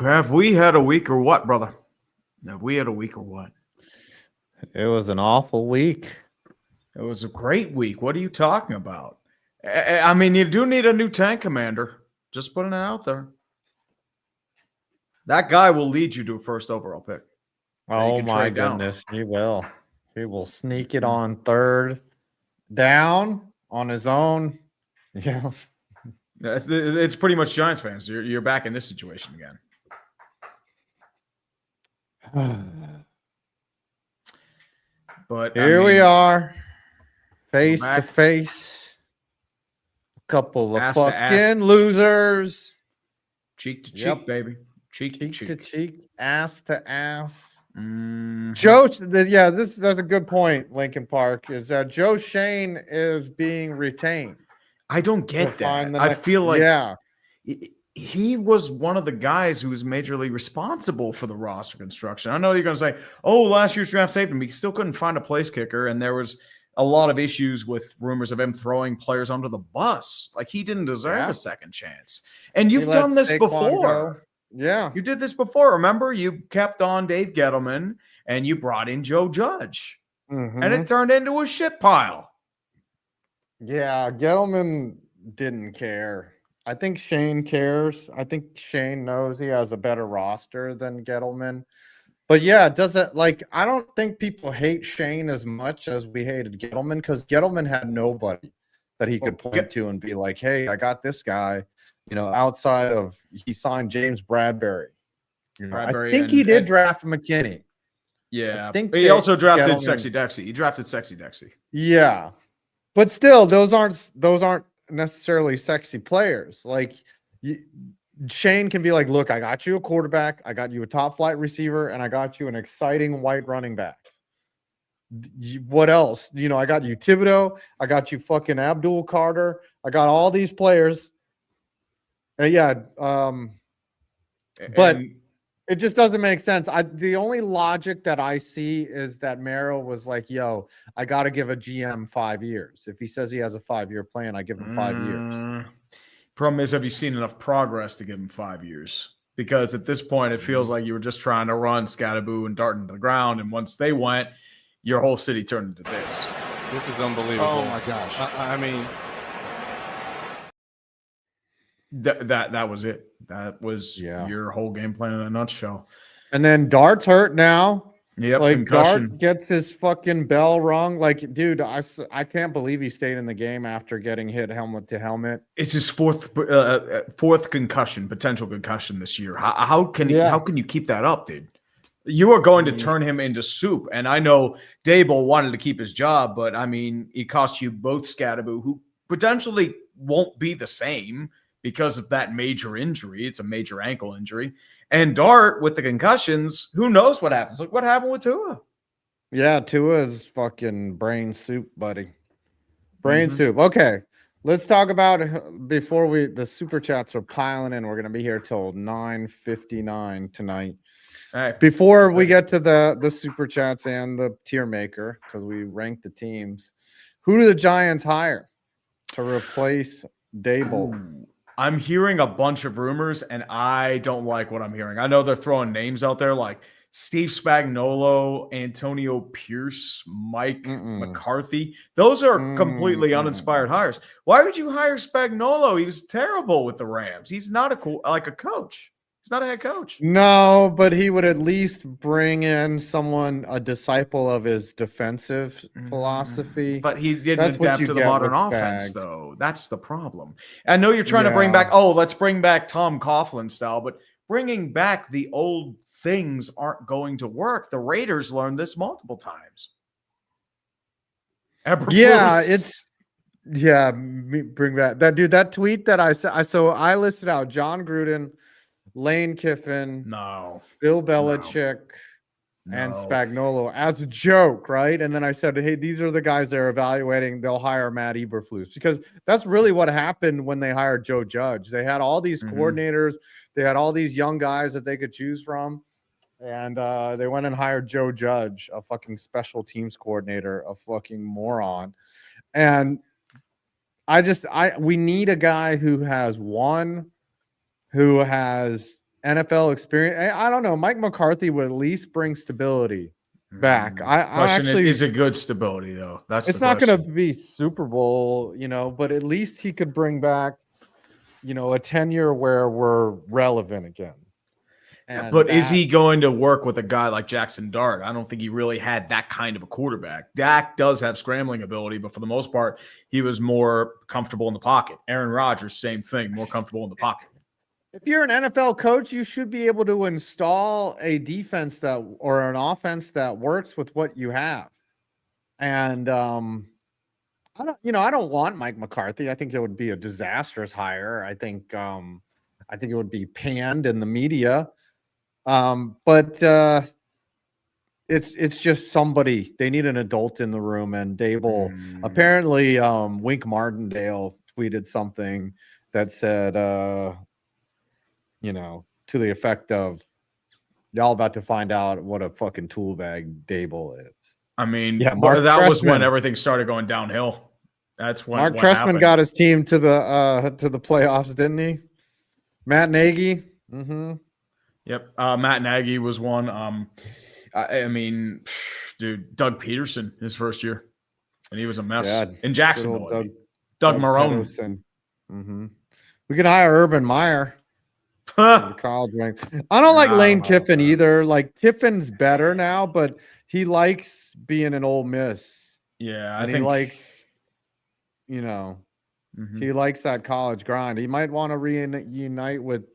Have we had a week or what, brother? Have we had a week or what? It was an awful week. It was a great week. What are you talking about? I mean, you do need a new tank commander. Just putting it out there. That guy will lead you to a first overall pick. Oh my goodness, he will. He will sneak it on third down on his own. Yeah. It's pretty much Giants fans. You're back in this situation again. But here we are, face to face. A couple of fucking losers. Cheek to cheek, baby. Cheek to cheek, ass to ass. Joe, that's a good point. Lincoln Park is that Joe Shane is being retained. I don't get that. I feel like he was one of the guys who was majorly responsible for the roster construction. I know you're going to say, "Oh, last year's draft saved him." He still couldn't find a place kicker, and there was a lot of issues with rumors of him throwing players under the bus. Like he didn't deserve a second chance. And you've done this before. Yeah. You did this before. Remember, you kept on Dave Gettleman and you brought in Joe Judge. And it turned into a shit pile. Yeah, Gettleman didn't care. I think Shane cares. I think Shane knows he has a better roster than Gettleman. But yeah, I don't think people hate Shane as much as we hated Gettleman because Gettleman had nobody that he could point to and be like, hey, I got this guy. Outside of he signed James Bradbury. I think he did draft McKinney. Yeah, but he also drafted Sexy Dexy. He drafted Sexy Dexy. Yeah, but still, those aren't necessarily sexy players. Like Shane can be like, look, I got you a quarterback, I got you a top flight receiver, and I got you an exciting white running back. What else? I got you Thibodeau, I got you fucking Abdul Carter, I got all these players. But it just doesn't make sense. The only logic that I see is that Merrill was like, yo, I got to give a GM 5 years. If he says he has a 5-year plan, I give him 5 years. Problem is, have you seen enough progress to give him 5 years? Because at this point, it feels like you were just trying to run Scatterboo and Dart into the ground. And once they went, your whole city turned into this. This is unbelievable. Oh, my gosh. I mean... That was it. That was your whole game plan in a nutshell. And then Dart's hurt now. Yep, like concussion. Dart gets his fucking bell rung. Like, dude, I can't believe he stayed in the game after getting hit helmet to helmet. It's his fourth concussion, potential concussion this year. How can you keep that up, dude? You are going to turn him into soup. And I know Daboll wanted to keep his job, but I mean, it cost you both Scatterboo, who potentially won't be the same because of that major injury. It's a major ankle injury. And Dart with the concussions, who knows what happens? Look what happened with Tua. Yeah, Tua's fucking brain soup, buddy. Brain soup. Okay, let's talk about before the super chats are piling in. We're going to be here till 9:59 tonight. All right. Before we get to the super chats and the tier maker, because we ranked the teams, who do the Giants hire to replace Daboll? I'm hearing a bunch of rumors, and I don't like what I'm hearing. I know they're throwing names out there like Steve Spagnuolo, Antonio Pierce, Mike McCarthy. Those are completely uninspired hires. Why would you hire Spagnuolo? He was terrible with the Rams. He's not a coach. He's not a head coach. No, but he would at least bring in a disciple of his defensive philosophy. But he didn't adapt to the modern offense, though. That's the problem. I know you're trying to bring back, let's bring back Tom Coughlin style, but bringing back the old things aren't going to work. The Raiders learned this multiple times. Bring back that dude. That tweet that I said. So I listed out John Gruden, Lane Kiffin, Bill Belichick, and Spagnuolo as a joke, right? And then I said, hey, these are the guys they're evaluating. They'll hire Matt Eberflus, because that's really what happened when they hired Joe Judge. They had all these coordinators. They had all these young guys that they could choose from. And they went and hired Joe Judge, a fucking special teams coordinator, a fucking moron. And we need a guy who has NFL experience. I don't know. Mike McCarthy would at least bring stability back. I actually is a good stability though. It's not going to be Super Bowl, but at least he could bring back, a tenure where we're relevant again. But is he going to work with a guy like Jackson Dart? I don't think he really had that kind of a quarterback. Dak does have scrambling ability, but for the most part, he was more comfortable in the pocket. Aaron Rodgers, same thing, more comfortable in the pocket. If you're an NFL coach, you should be able to install a defense or an offense that works with what you have. And I don't want Mike McCarthy. I think it would be a disastrous hire. I think it would be panned in the media. But it's just somebody. They need an adult in the room. And Daboll apparently, Wink Martindale tweeted something that said, to the effect of, y'all about to find out what a fucking tool bag Daboll is. I mean, yeah, that was when everything started going downhill. That's when Mark Trestman got his team to the playoffs, didn't he? Matt Nagy. Mm-hmm. Yep. Matt Nagy was one. I mean, dude, Doug Peterson, his first year, and he was a mess in Jacksonville. Doug Marrone. Mm-hmm. We could hire Urban Meyer. The college rank. I don't like Lane Kiffin either. Like, Kiffin's better now, but he likes being an Ole Miss. Yeah, I think he likes, he likes that college grind. He might want to reunite with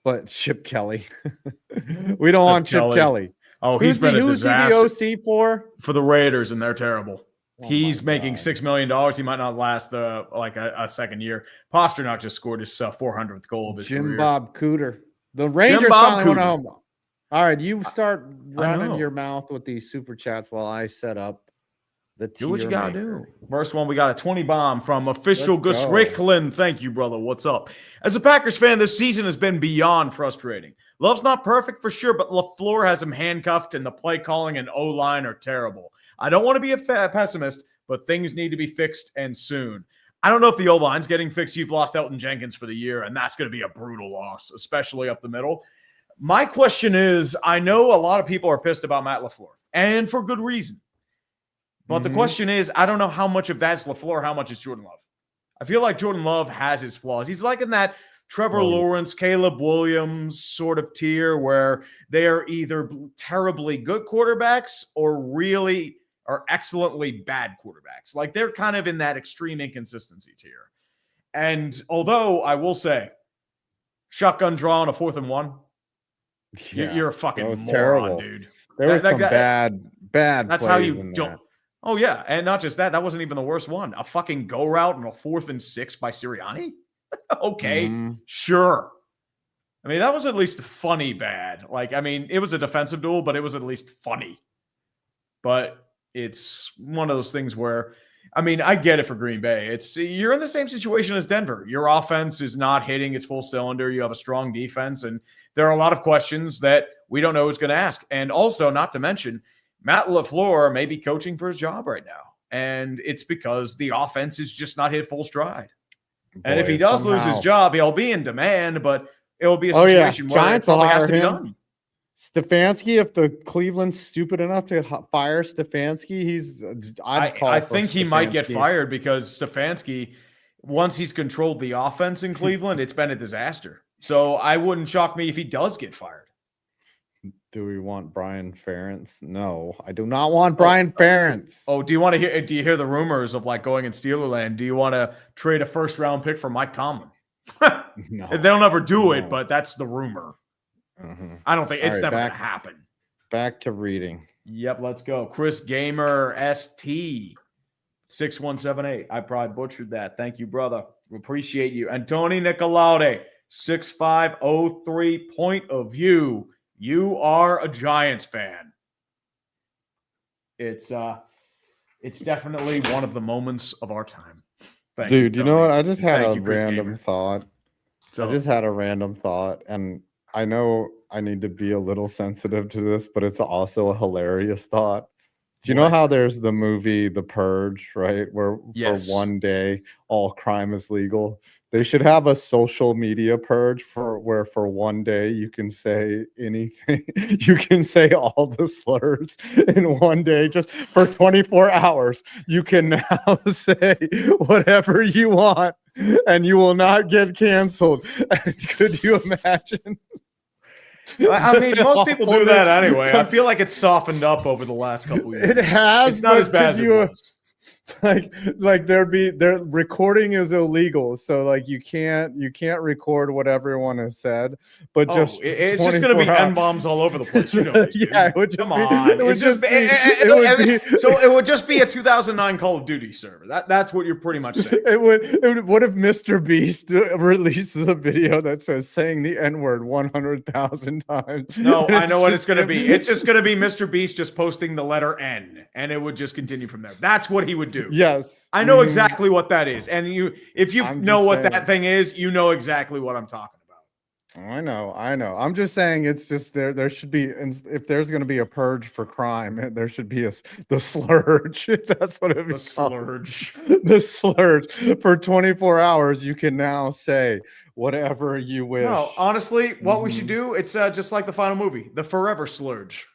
but Chip Kelly. We don't want Chip Kelly. Oh, who's been a disaster. Who's he the OC for? For the Raiders, and they're terrible. He's making $6 million. He might not last a second year. Pasternak just scored his 400th goal of his career. Jim Bob Cooter. The Rangers finally went home. All right, you start running your mouth with these super chats while I set up the tier. Do what you gotta do. First one, we got a 20 bomb from official Gus Ricklin. Thank you, brother. What's up? As a Packers fan, this season has been beyond frustrating. Love's not perfect for sure, but LaFleur has him handcuffed, and the play calling and O-line are terrible. I don't want to be a pessimist, but things need to be fixed, and soon. I don't know if the O-line's getting fixed. You've lost Elton Jenkins for the year, and that's going to be a brutal loss, especially up the middle. My question is, I know a lot of people are pissed about Matt LaFleur, and for good reason. But the question is, I don't know how much of that's LaFleur, how much is Jordan Love. I feel like Jordan Love has his flaws. He's like in that Trevor Lawrence, Caleb Williams sort of tier where they are either terribly good quarterbacks or excellently bad quarterbacks. Like, they're kind of in that extreme inconsistency tier. And although I will say, shotgun draw on a 4th and 1, you're a fucking moron, terrible. Dude. There was some bad. That's how you don't. Oh, yeah. And not just that. That wasn't even the worst one. A fucking go route on a 4th and 6 by Sirianni? Okay, sure. I mean, that was at least funny bad. Like, I mean, it was a defensive duel, but it was at least funny. But it's one of those things where, I mean, I get it for Green Bay. You're in the same situation as Denver. Your offense is not hitting its full cylinder. You have a strong defense, and there are a lot of questions that we don't know who's going to ask. And also, not to mention, Matt LaFleur may be coaching for his job right now. And it's because the offense is just not hit full stride. And if he does lose his job, he'll be in demand, but it'll be a situation where Giants it has to be done. Stefanski, if the Cleveland's stupid enough to fire Stefanski, I think he might get fired because Stefanski, once he's controlled the offense in Cleveland, it's been a disaster. So I wouldn't shock me if he does get fired. Do we want Brian Ferentz? No, I do not want Brian Ferentz. Oh, do you hear the rumors of like going in Steelerland? Do you want to trade a 1st-round pick for Mike Tomlin? No. They'll never do it, but that's the rumor. I don't think it's never going to happen. Back to reading. Yep, let's go. Chris Gamer ST 6178. I probably butchered that. Thank you, brother. We appreciate you. And Tony Nicolaude 6503. Point of view. You are a Giants fan. It's definitely one of the moments of our time. Dude, you know what? I just had a random thought. And I know I need to be a little sensitive to this, but it's also a hilarious thought. Do you know how there's the movie The Purge, right? Where Yes. for one day all crime is legal. They should have a social media purge where for one day you can say anything. You can say all the slurs in one day just for 24 hours. You can now say whatever you want and you will not get canceled. And could you imagine? I mean, most people do that anyway. I feel like it's softened up over the last couple years. It has. It's not as bad as it was. Like their recording is illegal, so like you can't record what everyone has said, but it's just gonna be N-bombs all over the place. You know this, dude. Yeah, it would just come on. It would just be so it would just be a 2009 Call of Duty server. That's what you're pretty much saying. It would. What if Mr. Beast releases a video that says saying the N-word 100,000 times? No, I know what it's gonna be. It's just gonna be Mr. Beast just posting the letter N, and it would just continue from there. That's what he would do. Yes, I know exactly what that is, and if you know what that thing is, you know exactly what I'm talking about. I know. I'm just saying it's just there should be, if there's going to be a purge for crime, there should be the slurge. That's what it is. The slurge for 24 hours. You can now say whatever you wish. No, honestly, what we should do, it's just like the final movie, the Forever Slurge.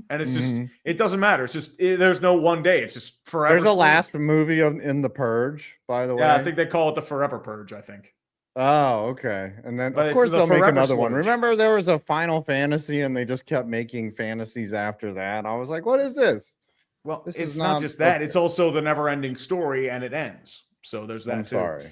And it's just, it doesn't matter. It's just, there's no one day. It's just forever. There's a last movie in The Purge, by the way. Yeah, I think they call it the Forever Purge, I think. Oh, okay. And then, of course, they'll make another one. Remember, there was a Final Fantasy, and they just kept making fantasies after that. I was like, what is this? Well, it's not just that. It's also the never-ending story, and it ends. So there's that, too. Sorry.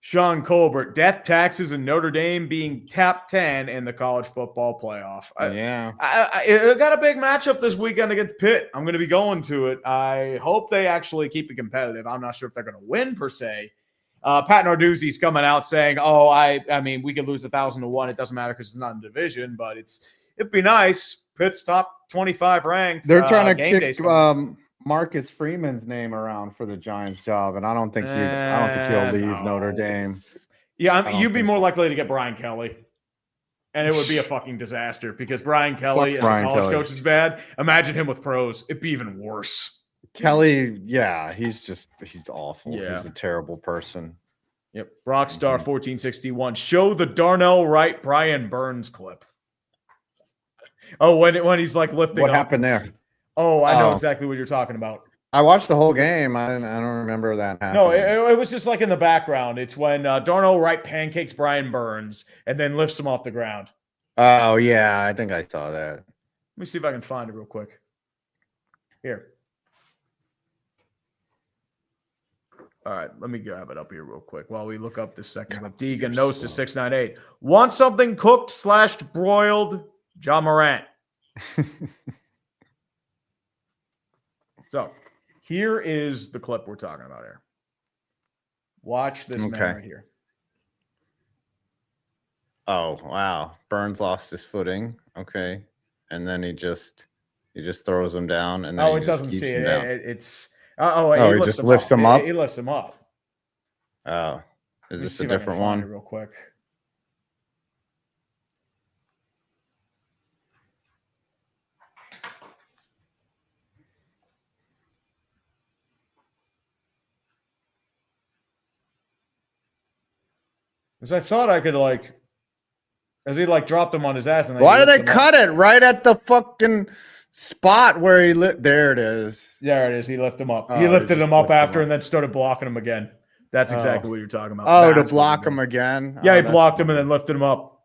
Sean Colbert, death, taxes, and Notre Dame being top 10 in the college football playoff. I got a big matchup this weekend against Pitt. I'm going to be going to it. I hope they actually keep it competitive. I'm not sure if they're going to win, per se. Pat Narduzzi's coming out saying, oh, I mean, we could lose 1,000-1. It doesn't matter because it's not in division, but it'd be nice. Pitt's top 25 ranked. They're trying to kick Marcus Freeman's name around for the Giants job, and I don't think he'll leave Notre Dame. Yeah, you'd be more likely to get Brian Kelly, and it would be a fucking disaster because Brian Kelly as a college coach is bad. Imagine him with pros; it'd be even worse. Kelly, yeah, he's awful. Yeah. He's a terrible person. Yep. Rockstar 1461. Show the Darnell Wright Brian Burns clip. Oh, when he's like lifting. What happened there? Oh, I know exactly what you're talking about. I watched the whole game. I don't remember that happening. No, it was just like in the background. It's when Darnell Wright pancakes Brian Burns and then lifts him off the ground. Oh, yeah. I think I saw that. Let me see if I can find it real quick. Here. All right, let me grab it up here real quick while we look up this second clip. Deegan knows to 698. Want something cooked / broiled? John Morant. So here is the clip we're talking about here. Watch this man right here. Oh, wow. Burns lost his footing. Okay. And then he just throws him down. And then it doesn't see it. It's he just lifts him up. He lifts him up. Oh, is this a different one? Real quick. Because I thought I could as he dropped him on his ass. And why did they cut it right at the fucking spot where he lit? There it is. There it is. He lifted him up. He lifted him up after and then started blocking him again. That's exactly what you're talking about. Oh, to block him again? Yeah, he blocked him and then lifted him up.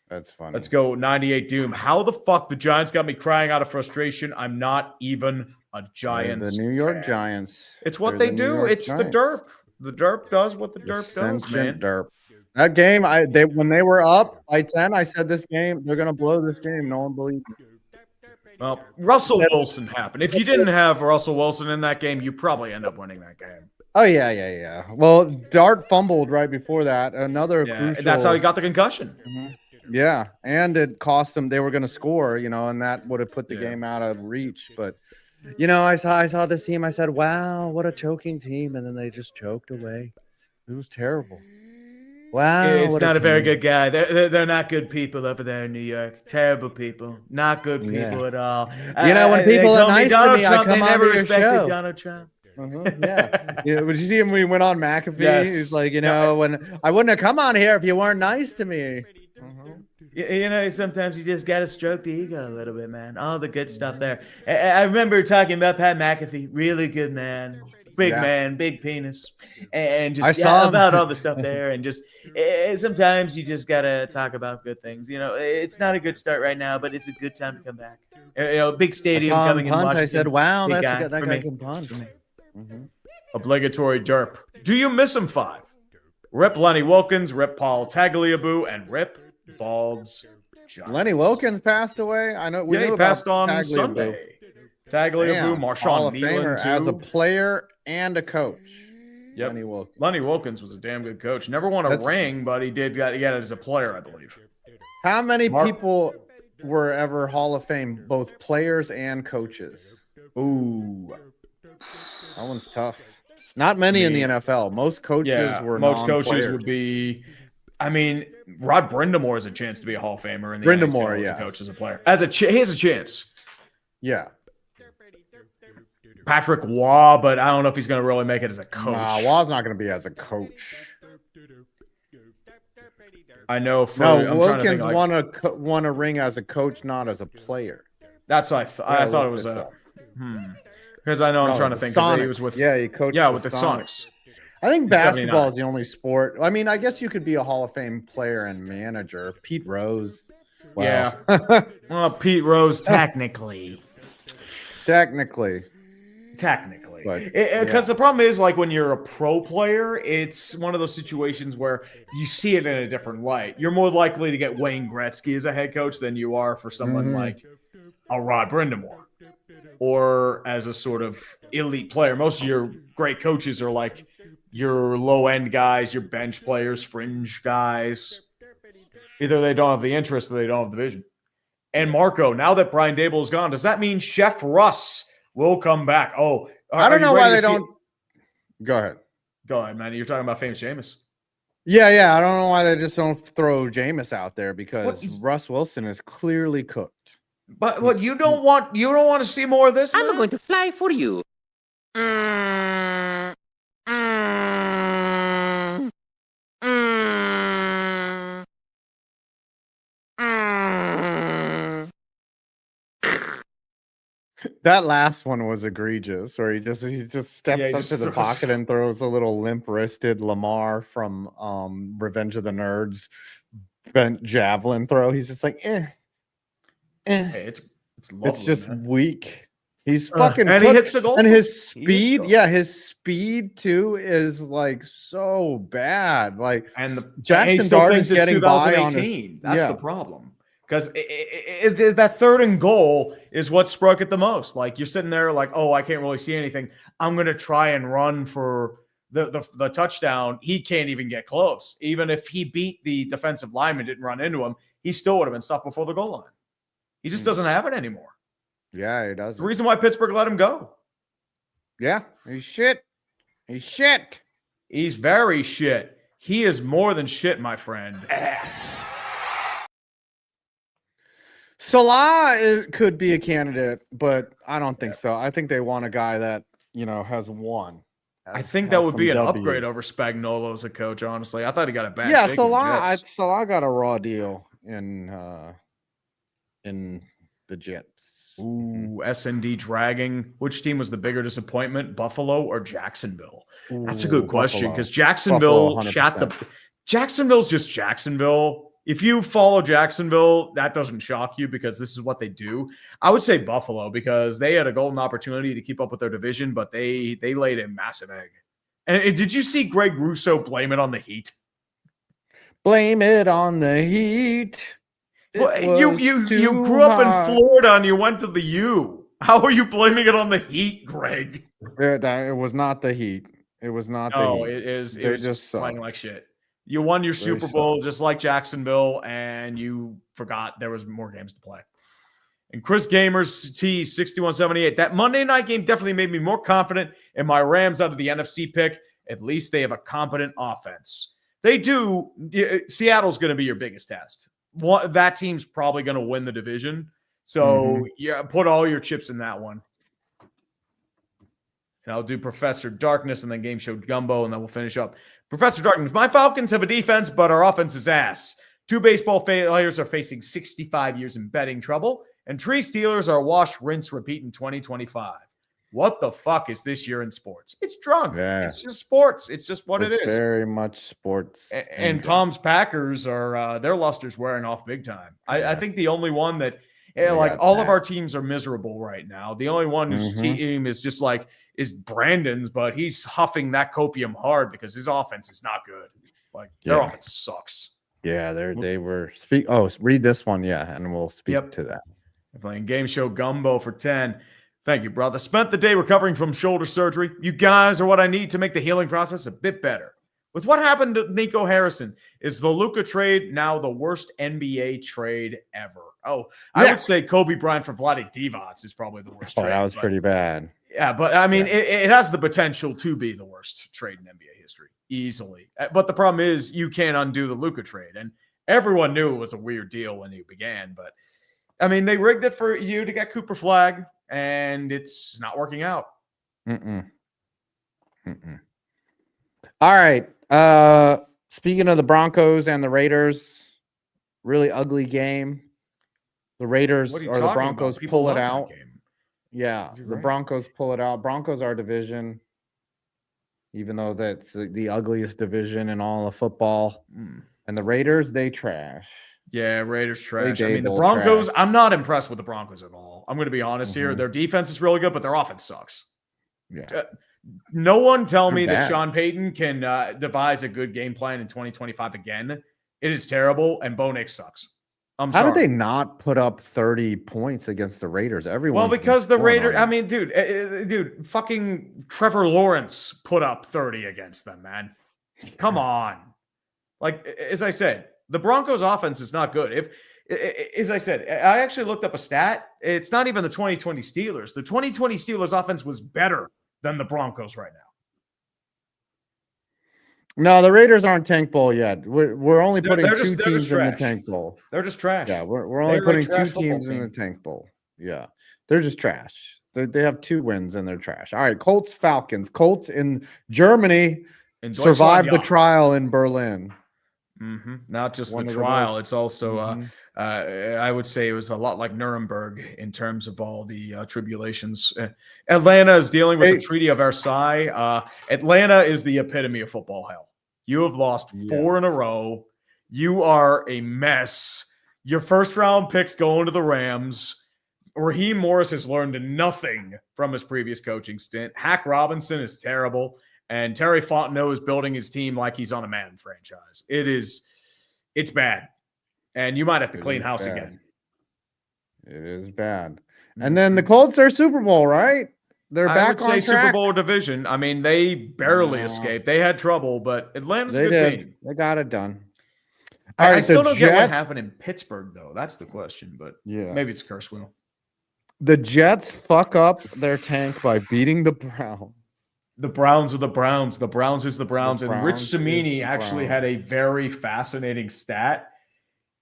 That's funny. Let's go 98 Doom. How the fuck the Giants got me crying out of frustration? I'm not even a Giants fan. The New York fan. Giants. It's what they do. It's the derp. The derp does what the derp does, man. Derp. That game, when they were up by 10, I said this game, they're gonna blow this game. No one believed me. Well, Russell Wilson happened. If you didn't have Russell Wilson in that game, you probably end up winning that game. Oh yeah. Well, Dart fumbled right before that. Another crucial. That's how he got the concussion. Mm-hmm. Yeah, and it cost them. They were going to score, and that would have put the game out of reach. But I saw this team. I said, "Wow, what a choking team!" And then they just choked away. It was terrible. Wow, it's not a very good guy. They're not good people over there in New York. Terrible people. Not good people at all. When people are nice to me, I come on to your show. Donald Trump. Yeah. Would you see him when he went on McAfee? Yes. He's like, when I wouldn't have come on here if you weren't nice to me. Sometimes you just got to stroke the ego a little bit, man. All the good stuff there. I remember talking about Pat McAfee. Really good man. Big man, big penis. And just about all the stuff there. And just sometimes you just got to talk about good things. It's not a good start right now, but it's a good time to come back. Big stadium coming in Washington. I said, wow, that guy can punt. Obligatory derp. Do you miss him? 5. Rip Lenny Wilkins, Rip Paul Tagliabue, and Rip Balds Giants. Lenny Wilkins passed away. I know. He passed on Sunday. Tagliabue, Marshawn Kneeland too. As a player and a coach. Yep. Lenny Wilkins was a damn good coach. Never won a ring, but he got it as a player, I believe. How many people were ever Hall of Fame, both players and coaches? Ooh, that one's tough. Not many in the NFL. Most coaches were. Most coaches would be. I mean, Rod Brindamore has a chance to be a Hall of Famer in the NFL as a coach, as a player. He has a chance. Yeah. Patrick Waugh, but I don't know if he's going to really make it as a coach. Nah, Waugh's not going to be as a coach. I know. Wilkins won a ring as a coach, not as a player. That's what I thought it was a. Because I know I'm trying to think. He was with he coached. Yeah, with the Sonics. I think basketball is the only sport. I mean, I guess you could be a Hall of Fame player and manager. Pete Rose. Wow. Yeah. Well, Pete Rose technically. Because the problem is, like, when you're a pro player, it's one of those situations where you see it in a different light. You're more likely to get Wayne Gretzky as a head coach than you are for someone like a Rod Brindamore or as a sort of elite player. Most of your great coaches are like your low-end guys, your bench players, fringe guys. Either they don't have the interest or they don't have the vision. And Marco, now that Brian Daboll is gone, does that mean Chef Russ will come back? Oh, I don't know why they don't. Go ahead. Go ahead, man. You're talking about famous Jameis. Yeah. I don't know why they just don't throw Jameis out there because Russ Wilson is clearly cooked. But what you don't want to see more of this? I'm going to fly for you. That last one was egregious, where he just steps up to the pocket and throws a little limp-wristed Lamar from Revenge of the Nerds bent javelin throw. He's just like, Hey, it's lovely, it's just man. Weak. He's fucking and he hits the goal. And his speed, his speed too is like so bad. Like, and the Jackson Dart is getting by on That's the problem. Because that third and goal is what struck it the most. Like, you're sitting there like, oh, I can't really see anything. I'm going to try and run for the touchdown. He can't even get close. Even if he beat the defensive lineman, didn't run into him, he still would have been stuck before the goal line. He just doesn't have it anymore. Yeah, he doesn't. The reason why Pittsburgh let him go. Yeah, he's shit. He's shit. He's very shit. He is more than shit, my friend. Ass. Salah could be a candidate, but I don't think so. I think they want a guy that, has won. I think that would be an upgrade over Spagnuolo as a coach, honestly. I thought he got a bad shake. Yeah, Salah got a raw deal in the Jets. Ooh, S&D dragging. Which team was the bigger disappointment, Buffalo or Jacksonville? That's a good question, because Jacksonville Jacksonville's just Jacksonville. If you follow Jacksonville, that doesn't shock you because this is what they do. I would say Buffalo because they had a golden opportunity to keep up with their division, but they laid a massive egg. And did you see Greg Russo blame it on the Heat? Blame it on the Heat. Well, you grew up in Florida and you went to the U. How are you blaming it on the Heat, Greg? It was not the Heat. It was not the Heat. No, it is. It was just playing like shit. You won your Super Bowl just like Jacksonville, and you forgot there was more games to play. And Chris Gamers T 6178. That Monday night game definitely made me more confident in my Rams out of the NFC pick. At least they have a competent offense. They do. Seattle's going to be your biggest test. That team's probably going to win the division. So, put all your chips in that one. And I'll do Professor Darkness and then Game Show Gumbo, and then we'll finish up. Professor Darkness, my Falcons have a defense, but our offense is ass. 2 baseball players are facing 65 years in betting trouble, and 3 Steelers are wash, rinse, repeat in 2025. What the fuck is this year in sports? It's drunk. Yeah. It's just sports. It's just what it is. Very much sports. And Tom's Packers are their luster's wearing off big time. I think the only one that all of our teams are miserable right now. The only one whose team is just is Brandon's, but he's huffing that copium hard because his offense is not good. Their offense sucks. Yeah, they were speak. Oh, read this one, and we'll speak to that. Playing Game Show Gumbo for 10. Thank you, brother. Spent the day recovering from shoulder surgery. You guys are what I need to make the healing process a bit better. With what happened to Nico Harrison, is the Luka trade now the worst NBA trade ever? Oh, I would say Kobe Bryant for Vlade Divac is probably the worst trade. That was pretty bad. Yeah, but I mean, it has the potential to be the worst trade in NBA history, easily. But the problem is you can't undo the Luka trade. And everyone knew it was a weird deal when it began. But, I mean, they rigged it for you to get Cooper Flagg. And it's not working out. All right. Speaking of the Broncos and the Raiders, really ugly game. The Raiders or the Broncos pull it out. Yeah, the Broncos pull it out. Broncos are division, even though that's the ugliest division in all of football. And the Raiders, they trash. Yeah, Raiders trash. I mean, the Broncos, I'm not impressed with the Broncos at all. I'm going to be honest here. Their defense is really good, but their offense sucks. Yeah. No one tell me that Sean Payton can devise a good game plan in 2025 again. It is terrible, and Bo Nix sucks. How did they not put up 30 points against the Raiders? Everyone. Well, because the Raiders, I mean, dude, fucking Trevor Lawrence put up 30 against them, man. Come on. As I said, the Broncos offense is not good. As I said, I actually looked up a stat. It's not even the 2020 Steelers. The 2020 Steelers offense was better than the Broncos right now. No, the Raiders aren't tank bowl yet. We're only putting 2 teams in the tank bowl. They're just trash. Yeah, we're only putting 2 teams in the tank bowl. Yeah, they're just trash. They have 2 wins and they're trash. All right, Colts, Falcons. Colts in Germany survived the trial in Berlin. Not just the trial. It's also, I would say it was a lot like Nuremberg in terms of all the tribulations. Atlanta is dealing with the Treaty of Versailles. Atlanta is the epitome of football hell. You have lost 4 in a row. You are a mess. Your first round picks going to the Rams. Raheem Morris has learned nothing from his previous coaching stint. Hack Robinson is terrible. And Terry Fontenot is building his team like he's on a Madden franchise. It's bad. And you might have to clean house again. It is bad. And then the Colts are Super Bowl, right? They're back on track. Super Bowl division. I mean, they barely escaped. They had trouble, but Atlanta's a good team. They got it done. I still don't get what happened in Pittsburgh, though. That's the question, but maybe it's curse wheel. The Jets fuck up their tank by beating the Browns. The Browns are the Browns. The Browns is the Browns. And Rich Cimini actually had a very fascinating stat.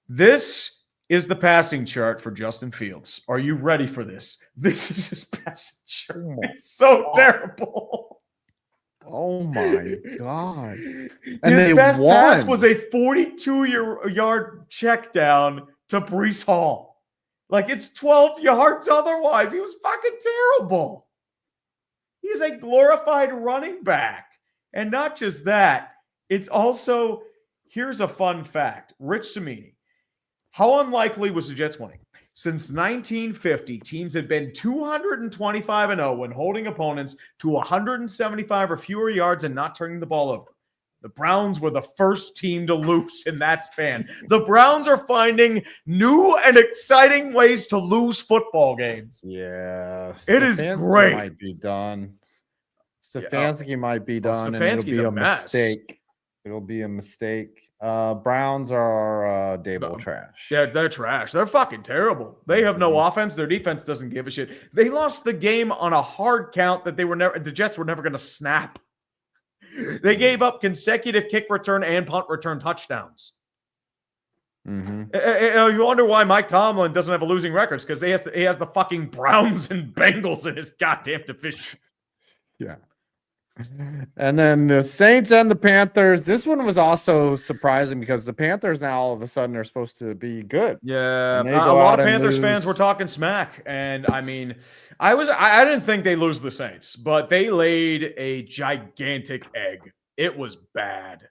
This is the passing chart for Justin Fields. Are you ready for this? This is his passing chart. It's so terrible. Oh, my God. And his best pass was a 42-yard check down to Breece Hall. It's 12 yards otherwise. He was fucking terrible. He's a glorified running back. And not just that, it's also, here's a fun fact. Rich Cimini. How unlikely was the Jets winning? Since 1950, teams had been 225-0 when holding opponents to 175 or fewer yards and not turning the ball over. The Browns were the first team to lose in that span. The Browns are finding new and exciting ways to lose football games. Yeah. It is great. Might be done. Stefanski might be done. Stefanski's and a mess. Mistake. It'll be a mistake. Browns are Daboll trash. Yeah, they're trash. They're fucking terrible. They have no offense. Their defense doesn't give a shit. They lost the game on a hard count that the Jets were never going to snap. They gave up consecutive kick return and punt return touchdowns. You wonder why Mike Tomlin doesn't have a losing record, because he has the fucking Browns and Bengals in his goddamn division. Yeah. And then the Saints and the Panthers. This one was also surprising because the Panthers now all of a sudden are supposed to be good. Yeah, a lot of Panthers fans were talking smack, and I mean, I didn't think they lose the Saints, but they laid a gigantic egg. It was bad.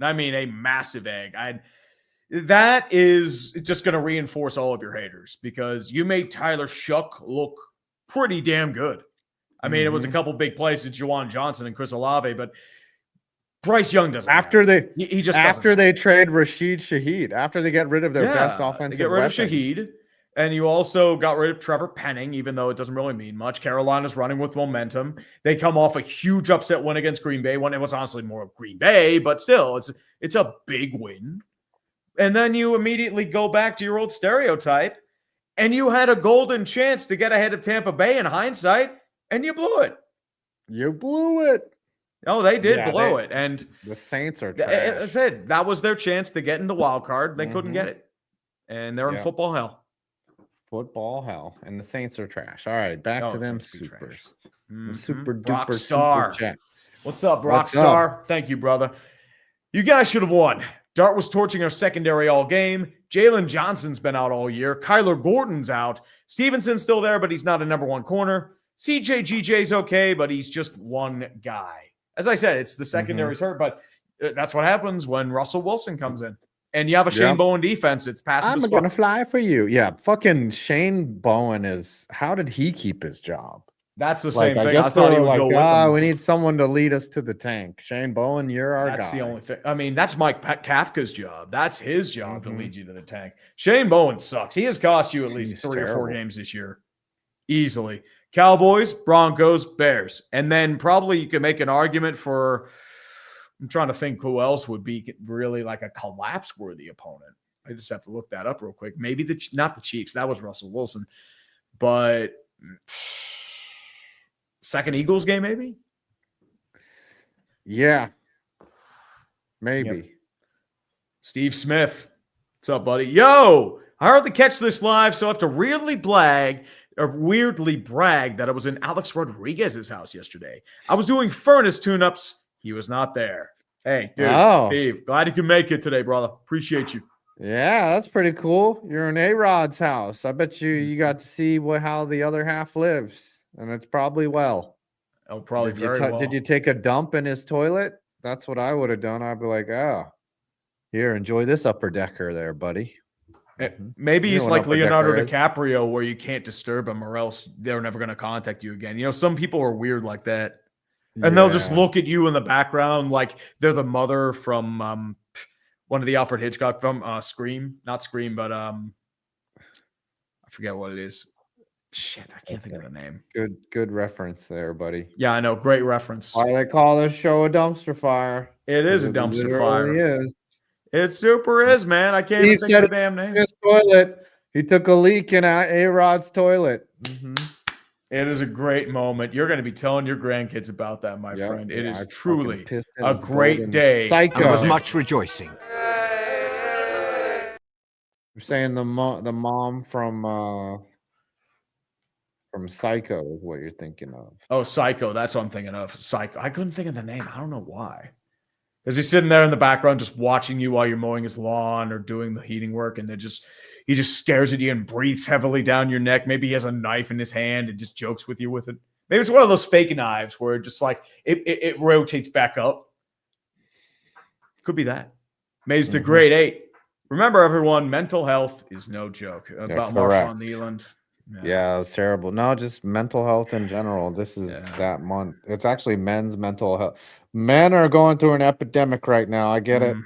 I mean, a massive egg. That is just going to reinforce all of your haters, because you made Tyler Shuck look pretty damn good. I mean, it was a couple big plays to Juwan Johnson and Chris Olave, but Bryce Young doesn't. After they trade Rashid Shaheed, after they get rid of their best offensive, get rid of Shaheed, and you also got rid of Trevor Penning, even though it doesn't really mean much. Carolina's running with momentum. They come off a huge upset win against Green Bay. One, it was honestly more of Green Bay, but still, it's a big win. And then you immediately go back to your old stereotype, and you had a golden chance to get ahead of Tampa Bay in hindsight, and you blew it. You blew it. Oh, they did blow it. And the Saints are trash. I said that was their chance to get in the wild card. They couldn't get it. And they're in football hell. Football hell. And the Saints are trash. All right, back to them supers. Super duper Rockstar. Super What's up, Rockstar? Thank you, brother. You guys should have won. Dart was torching our secondary all game. Jalen Johnson's been out all year. Kyler Gordon's out. Stevenson's still there, but he's not a number one corner. CJGJ's okay, but he's just one guy. As I said, it's the secondary's hurt, but that's what happens when Russell Wilson comes in. And you have a Shane Bowen defense. It's passive. I'm going to fly for you. Yeah, fucking Shane Bowen is... How did he keep his job? That's the same thing. I thought he would go with him. We need someone to lead us to the tank. Shane Bowen, you're our guy. That's the only thing. I mean, that's Mike Kafka's job. That's his job to lead you to the tank. Shane Bowen sucks. He has cost you at least 3 or 4 games this year. Easily. Cowboys, Broncos, Bears. And then probably you could make an argument for, I'm trying to think who else would be really like a collapse-worthy opponent. I just have to look that up real quick. Maybe not the Chiefs. That was Russell Wilson. But second Eagles game, maybe? Yeah. Maybe. Yep. Steve Smith. What's up, buddy? Yo! I hardly catch this live, so I have to weirdly brag that I was in Alex Rodriguez's house yesterday. I was doing furnace tune-ups. He was not there. Hey, dude, Steve, glad you can make it today, brother. Appreciate you. Yeah, that's pretty cool. You're in A-Rod's house. I bet you got to see how the other half lives, and it's probably well. Oh, probably very well. Did you take a dump in his toilet? That's what I would have done. I'd be like, oh, here, enjoy this upper decker there, buddy. Maybe he's like Leonardo DiCaprio, where you can't disturb him or else they're never going to contact you again. You know, some people are weird like that. And they'll just look at you in the background like they're the mother from one of the Alfred Hitchcock from Scream. Not Scream, but I forget what it is. Shit, I can't think of the name. Good reference there, buddy. Yeah, I know. Great reference. Why they call this show a dumpster fire? It is a dumpster fire. It is. It super is, man. I can't even think of the damn name. His toilet. He took a leak in A-Rod's toilet. It is a great moment. You're going to be telling your grandkids about that, my friend. It is truly a great day. Psycho. There was much rejoicing. You're saying the mom from Psycho is what you're thinking of. Oh, Psycho. That's what I'm thinking of. Psycho. I couldn't think of the name. I don't know why. Because he's sitting there in the background just watching you while you're mowing his lawn or doing the heating work, and he just stares at you and breathes heavily down your neck. Maybe he has a knife in his hand and just jokes with you with it. Maybe it's one of those fake knives where it just like it rotates back up. Could be that. Made it to grade 8. Remember, everyone, mental health is no joke. About Marshawn Leland. Yeah, it was terrible. No, just mental health in general. This is that month. It's actually men's mental health. Men are going through an epidemic right now. I get it.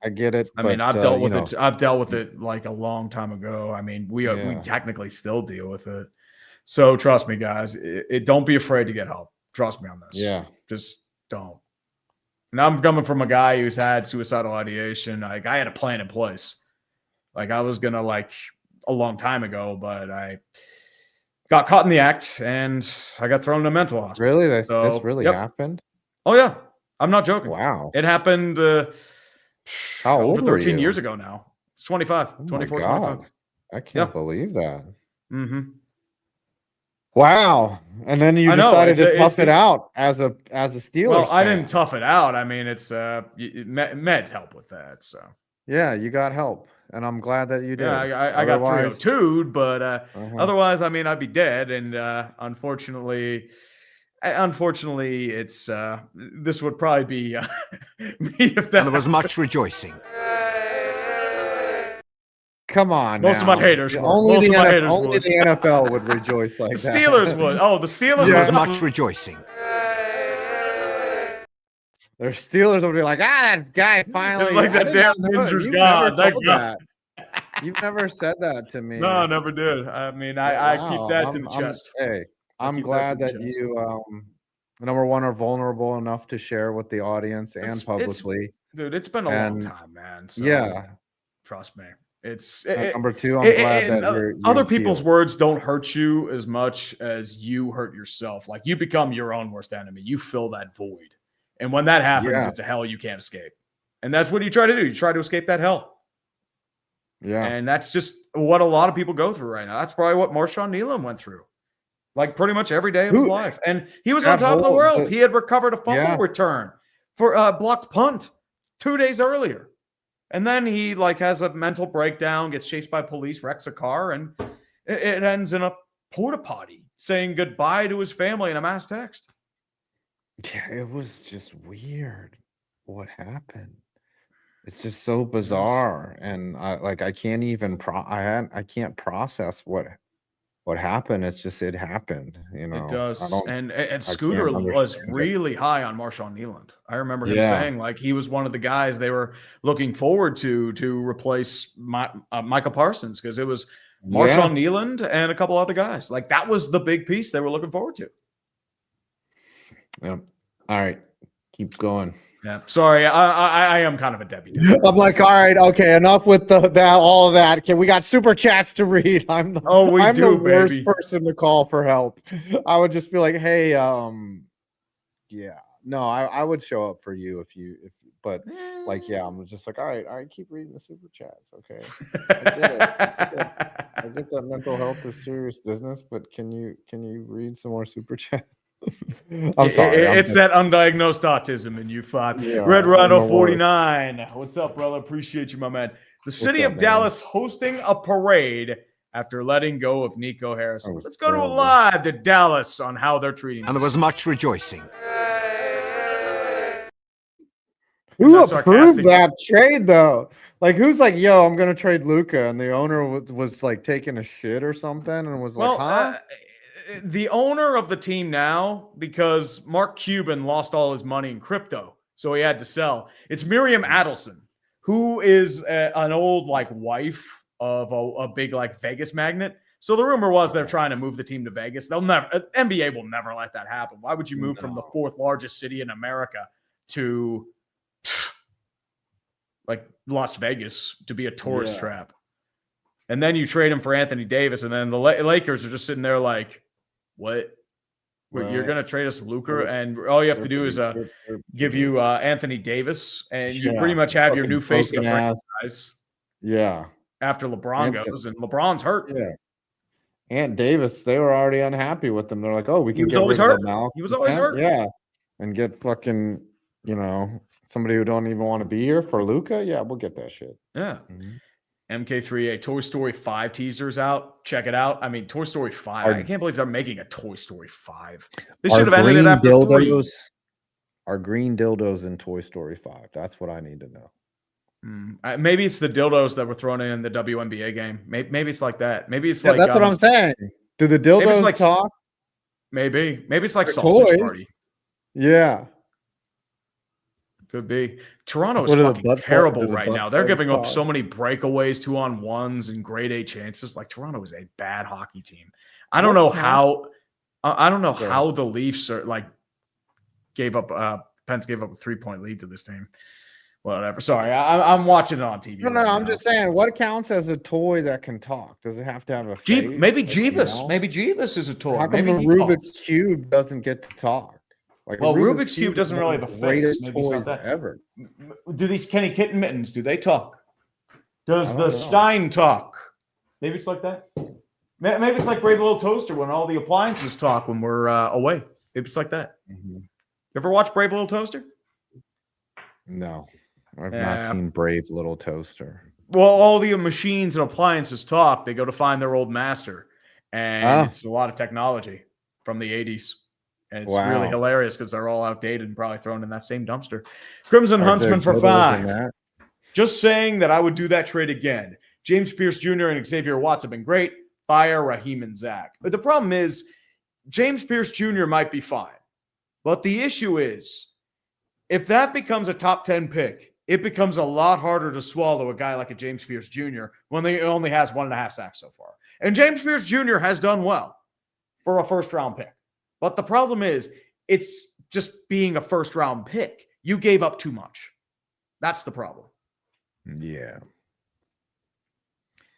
I get it. I mean, I've dealt with it. I've dealt with it like a long time ago. I mean, we technically still deal with it. So trust me, guys. Don't be afraid to get help. Trust me on this. Yeah, just don't. And I'm coming from a guy who's had suicidal ideation. Like, I had a plan in place. Like, I was gonna a long time ago, but I got caught in the act and I got thrown to a mental hospital. Really? This really happened? Oh, yeah. I'm not joking. Wow. It happened How old over were 13 you? years ago now. It's 25, Oh 24, my God. 25. I can't believe that. Mm-hmm. Wow. And then you decided to tough it out as a Steelers Well, I fan. didn't tough it out. I mean, it's meds help with that. So yeah, you got help. And I'm glad that you did. Yeah, I got 302'd, but otherwise, I mean, I'd be dead. And unfortunately, it's this would probably be me if that. And there was much rejoicing. Come on, most of my haters would. Only the NFL would rejoice like that. Steelers would. Oh, the Steelers. There was much rejoicing. Their Steelers would be like, that guy finally. It's like that damn Ninja's God. That. You've never said that to me. No, I never did. I mean, I keep that to the chest. Hey, I'm glad that you, number one, are vulnerable enough to share with the audience and publicly. Dude, it's been a long time, man. So, yeah. Trust me. Number two, I'm glad that you're other people's words don't hurt you as much as you hurt yourself. Like, you become your own worst enemy. You fill that void. And when that happens, it's a hell you can't escape. And that's what you try to do. You try to escape that hell. Yeah. And that's just what a lot of people go through right now. That's probably what Marshawn Nealon went through. Like, pretty much every day of his life. And he was on top of the world. He had recovered a fumble return for a blocked punt 2 days earlier. And then he has a mental breakdown, gets chased by police, wrecks a car, and it ends in a porta potty saying goodbye to his family in a mass text. Yeah, it was just weird what happened. It's just so bizarre, and I can't even I can't process what happened. It's just it happened, It does. And Scooter was really high on Marshawn Nealon. I remember him saying he was one of the guys they were looking forward to replace Michael Parsons, because it was Marshawn Nealon and a couple other guys. That was the big piece they were looking forward to. Yeah. All right. Keep going. Yeah. Sorry, I am kind of a Debbie. I'm like, all right, okay, enough with all of that. Okay, we got super chats to read. I'm the worst person to call for help. I would just be like, hey, yeah. No, I would show up for you but I'm just like, all right, keep reading the super chats. Okay. I get it. I get that mental health is serious business, but can you read some more super chats? I'm sorry. It's that undiagnosed autism in you, five. Red Rhino 49. What's up, brother? Appreciate you, my man. The city of Dallas hosting a parade after letting go of Nico Harrison. Let's go to a live to Dallas on how they're treating. And there was much rejoicing. Who approved that trade, though? Who's like, yo, I'm gonna trade Luka, and the owner was taking a shit or something, and was like, huh? The owner of the team now, because Mark Cuban lost all his money in crypto, so he had to sell. It's Miriam Adelson, who is an old wife of a big Vegas magnate. So the rumor was they're trying to move the team to Vegas. NBA will never let that happen. Why would you move from the fourth largest city in America to Las Vegas to be a tourist trap? And then you trade him for Anthony Davis, and then the Lakers are just sitting there like, what? You're going to trade us Luka, and all you have to do is give you Anthony Davis, and you pretty much have your new face of the franchise. Yeah. After LeBron goes, and LeBron's hurt. Yeah. And Davis, they were already unhappy with him. They're like, oh, we can get rid of him now. He was always hurt. Yeah. And get fucking, somebody who don't even want to be here for Luka. Yeah, we'll get that shit. Yeah. Mm-hmm. MK3A, Toy Story 5 teasers out. Check it out. I mean, Toy Story 5. I can't believe they're making a Toy Story 5. They should have ended it after 3. Are green dildos in Toy Story 5? That's what I need to know. Maybe it's the dildos that were thrown in the WNBA game. Maybe it's like that. Maybe it's that's what I'm saying. Do the dildos talk? Maybe it's like Sausage toys. Party. Yeah. Could be. Toronto's fucking terrible right now. They're giving up so many breakaways, 2-on-1s, and grade A chances. Toronto is a bad hockey team. I don't know how. I don't know how the Leafs are gave up. Pence gave up a 3-point lead to this team. Whatever. Sorry, I'm watching it on TV. No, I'm just saying. What counts as a toy that can talk? Does it have to have a face? Maybe Jeebus. Maybe Jeebus is a toy. How come the Rubik's Cube doesn't get to talk? Like well, Rubik's Cube doesn't really have a face. greatest Maybe it's not toys that. ever. Do these Kenny Kitten mittens? Do they talk? Does I the don't know. Stein talk? Maybe it's like that. Maybe it's like Brave Little Toaster when all the appliances talk when we're away. Maybe it's like that. Mhm. You ever watch Brave Little Toaster? No, I've not seen Brave Little Toaster. Well, all the machines and appliances talk. They go to find their old master, and it's a lot of technology from the 80s. And it's really hilarious because they're all outdated and probably thrown in that same dumpster. Crimson Huntsman for 5. Just saying that I would do that trade again. James Pierce Jr. and Xavier Watts have been great. Fire Raheem and Zach. But the problem is, James Pierce Jr. might be fine. But the issue is, if that becomes a top 10 pick, it becomes a lot harder to swallow a guy like a James Pierce Jr. when he only has 1.5 sacks so far. And James Pierce Jr. has done well for a first-round pick. But the problem is, it's just being a first-round pick. You gave up too much. That's the problem. Yeah.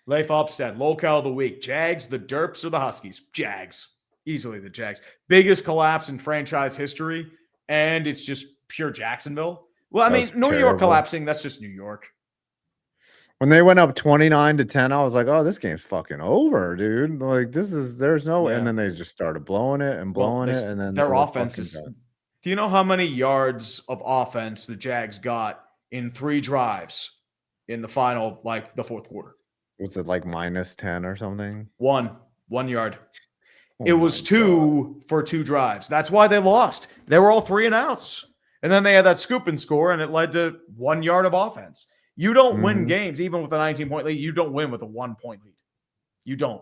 Leif Upstead, locale of the week. Jags, the Derps, or the Huskies? Jags. Easily the Jags. Biggest collapse in franchise history, and it's just pure Jacksonville. Well, I mean, New York collapsing, that's just New York. When they went up 29-10, I was like, oh, this game's fucking over, dude. Like, there's no, and then they just started blowing it and blowing it. And then their offense is, do you know how many yards of offense the Jags got in 3 drives in the final, like the fourth quarter? Was it like -10 or something? 1 yard. It was 2 for 2 drives. That's why they lost. They were all 3 and outs. And then they had that scoop and score, and it led to 1 yard of offense. You don't win games, even with a 19-point lead. You don't win with a 1-point lead. You don't.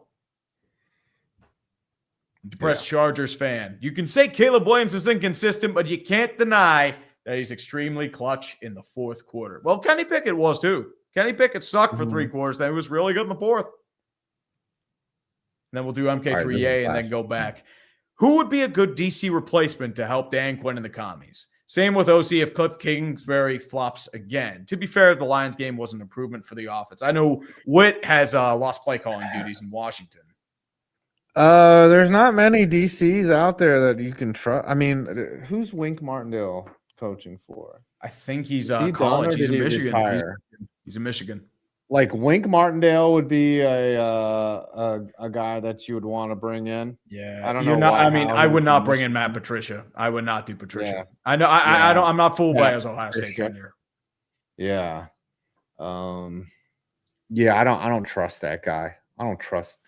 Depressed Chargers fan. You can say Caleb Williams is inconsistent, but you can't deny that he's extremely clutch in the fourth quarter. Well, Kenny Pickett was too. Kenny Pickett sucked for 3 quarters. Then he was really good in the fourth. And then we'll do MK3A and then go back. Who would be a good DC replacement to help Dan Quinn and the Commies? Same with OC if Cliff Kingsbury flops again. To be fair, the Lions game was an improvement for the offense. I know Witt has lost play calling duties in Washington. There's not many DCs out there that you can trust. I mean, who's Wink Martindale coaching for? I think he's college. He's in Michigan. He's in Michigan. Like Wink Martindale would be a guy that you would want to bring in. Yeah, I don't know. I would not bring in Matt Patricia. I would not do Patricia. Yeah. I know. I don't. I'm not fooled by his Ohio State tenure. Yeah. Yeah. I don't trust that guy. I don't trust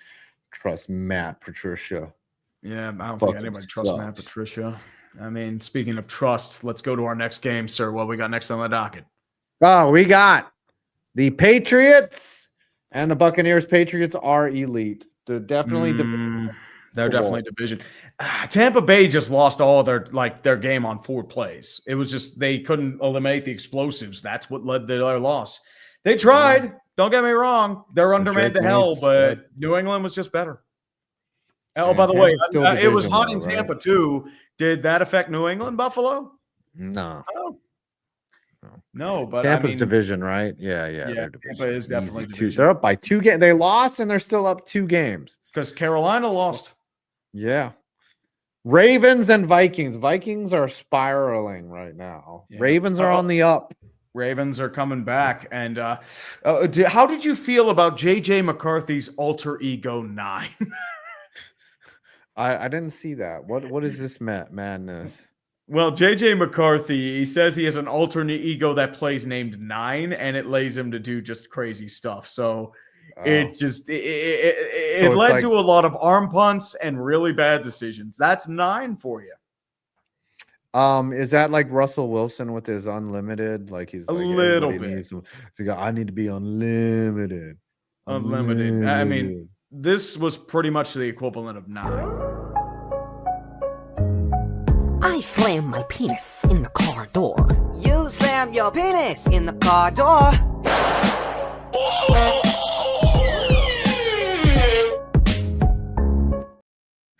Matt Patricia. Yeah, I don't think anybody trusts Matt Patricia. I mean, speaking of trust, let's go to our next game, sir. What we got next on the docket? Oh, we got the Patriots and the Buccaneers. Patriots are elite. They're definitely definitely division. Tampa Bay just lost all their game on 4 plays. It was just they couldn't eliminate the explosives. That's what led to their loss. They tried. Don't get me wrong. They're undermanned to hell, but New England was just better. Oh, by the way, it was hot in Tampa too. Did that affect New England, Buffalo? No. No, but Tampa's division, right? Yeah. Tampa is definitely division. They're up by 2 games. They lost, and they're still up 2 games because Carolina lost. Yeah. Ravens and Vikings. Vikings are spiraling right now. Yeah. Ravens are on the up. Ravens are coming back. And how did you feel about J.J. McCarthy's alter ego 9? I didn't see that. What is this madness? Well, J.J. McCarthy, he says he has an alternate ego that plays named 9, and it lays him to do just crazy stuff. So it led to a lot of arm punts and really bad decisions. That's 9 for you. Is that like Russell Wilson with his unlimited? Like he's a little bit. I need to be unlimited. Unlimited. I mean, this was pretty much the equivalent of 9. I slam my penis in the car door. You slam your penis in the car door.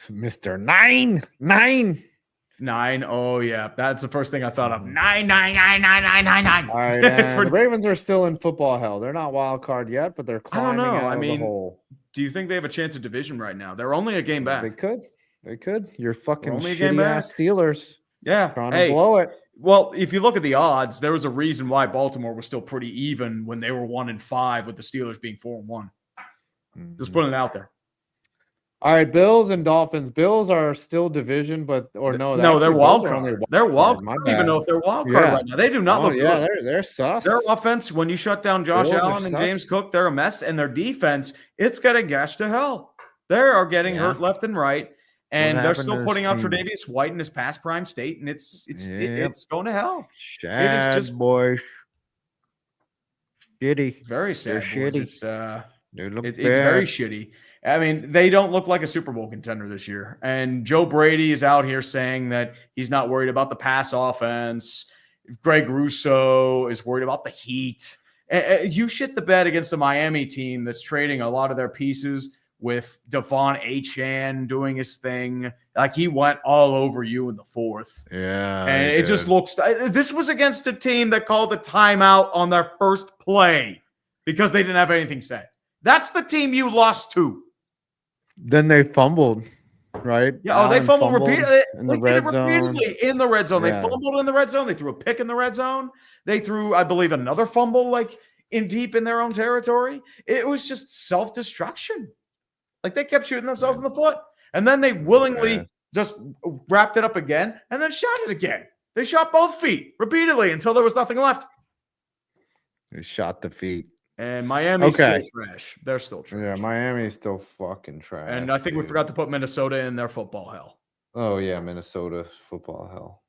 Mr. 9. Oh yeah, that's the first thing I thought of. 9. All right, the Ravens are still in football hell. They're not wild card yet, but they're climbing out of the hole. Do you think they have a chance of division right now? They're only a game back. They could. Your fucking shitty ass Steelers. Yeah. Trying to blow it. Well, if you look at the odds, there was a reason why Baltimore was still pretty even when they were 1-5, with the Steelers being 4-1. Just putting it out there. All right, Bills and Dolphins. Bills are still division, but they're wild card. They're wild. I don't even know if they're wild card right now. They do not look good. Yeah, they're sus. Their offense, when you shut down Josh Allen and James Cook, they're a mess. And their defense, it's getting gashed to hell. They are getting hurt left and right. And they're still putting out Tre'Davious White in his past prime state, and it's going to hell. Sad, it is just boys. Shitty. Very sad. Shitty. It's very shitty. I mean, they don't look like a Super Bowl contender this year. And Joe Brady is out here saying that he's not worried about the pass offense. Greg Russo is worried about the heat. You shit the bed against the Miami team that's trading a lot of their pieces with Devon Achane doing his thing. Like, he went all over you in the fourth. Yeah. And it just looks – this was against a team that called a timeout on their first play because they didn't have anything said. That's the team you lost to. Then they fumbled, right? Yeah, they fumbled repeatedly. In the red zone. In the red zone. They fumbled in the red zone. They threw a pick in the red zone. They threw, I believe, another fumble deep in their own territory. It was just self-destruction. Like, they kept shooting themselves in the foot. And then they willingly just wrapped it up again and then shot it again. They shot both feet repeatedly until there was nothing left. They shot the feet. And Miami's still trash. They're still trash. Yeah, Miami's still fucking trash. And I think we forgot to put Minnesota in their football hell. Oh, yeah, Minnesota football hell.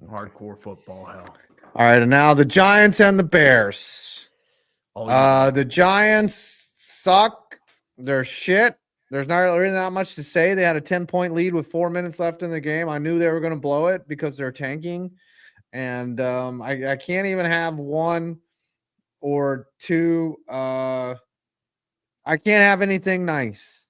Hardcore football hell. All right, and now the Giants and the Bears. The Giants suck. They're shit. There's not really not much to say. They had a 10-point lead with 4 minutes left in the game. I knew they were going to blow it because they're tanking. And I can't even have one or two. I can't have anything nice.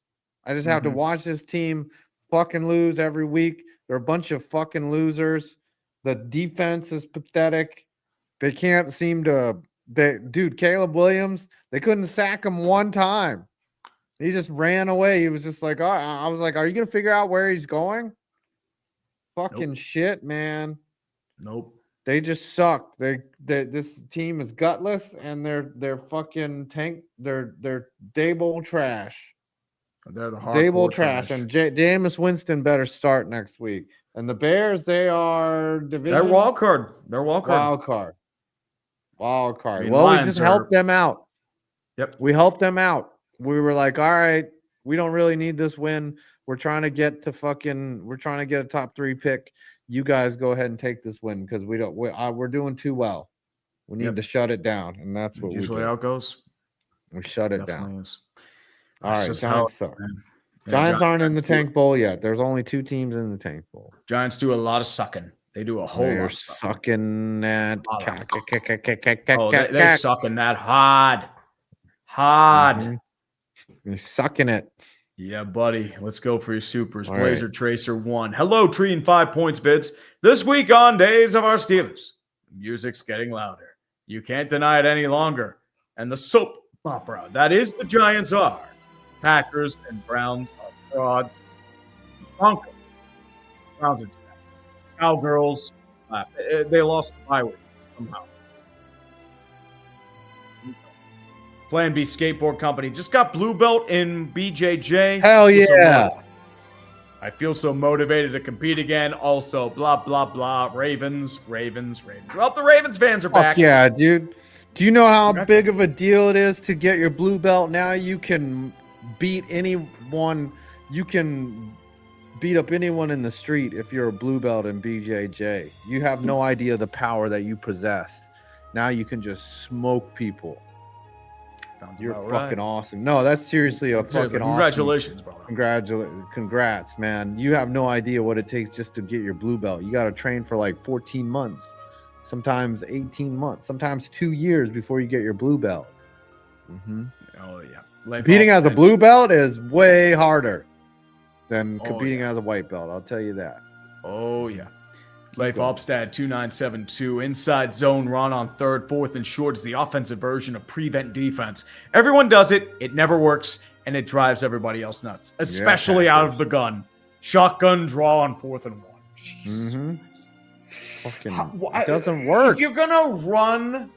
I just have to watch this team fucking lose every week. They're a bunch of fucking losers. The defense is pathetic. They can't seem to dude, Caleb Williams, they couldn't sack him one time. He just ran away. He was just like, I was like, are you going to figure out where he's going? Fucking shit, man. Nope. They just suck. This team is gutless, and they're fucking tank. They're Daboll trash. They're the Daboll trash. And Jameis Winston better start next week. And the Bears, they are division. They're wild card. Wild card. I mean, well, Lions we just helped them out. Yep. We helped them out. We were like, all right, we don't really need this win. We're trying to get a top 3 pick. You guys go ahead and take this win because we're doing too well. We need to shut it down, and that's what usually how it goes. We shut it down. Is. All right, Giants suck. Giants aren't in the Tank Bowl yet. There's only 2 teams in the Tank Bowl. Giants do a lot of sucking. They do a whole lot of sucking that. They're sucking that hard. You're sucking it. Yeah, buddy. Let's go for your supers. All Blazer right. Tracer 1. Hello, Tree and 5 points bids. This week on Days of Our Steelers, music's getting louder. You can't deny it any longer. And the soap opera that is the Giants are. Packers and Browns are frauds. Broncos. Browns are trash. Cowgirls. They lost the bye week somehow. Plan B Skateboard Company just got blue belt in BJJ. Hell yeah. I feel so motivated to compete again. Also, blah, blah, blah. Ravens. Well, the Ravens fans are back. Yeah, dude. Do you know how big of a deal it is to get your blue belt? Now you can beat anyone. You can beat up anyone in the street if you're a blue belt in BJJ. You have no idea the power that you possess. Now you can just smoke people. You're fucking awesome. No, that's seriously fucking awesome. Congratulations, brother. Congrats, man. You have no idea what it takes just to get your blue belt. You got to train for like 14 months, sometimes 18 months, sometimes 2 years before you get your blue belt. Oh, yeah. Competing as a blue belt is way harder than competing as a white belt. I'll tell you that. Oh, yeah. Leif Opstad 2972 inside zone run on 3rd, 4th, and short is the offensive version of prevent defense. Everyone does it. It never works, and it drives everybody else nuts, especially out of the gun. Shotgun draw on 4th and 1. Jesus Christ. Fucking, it doesn't work. If you're gonna run,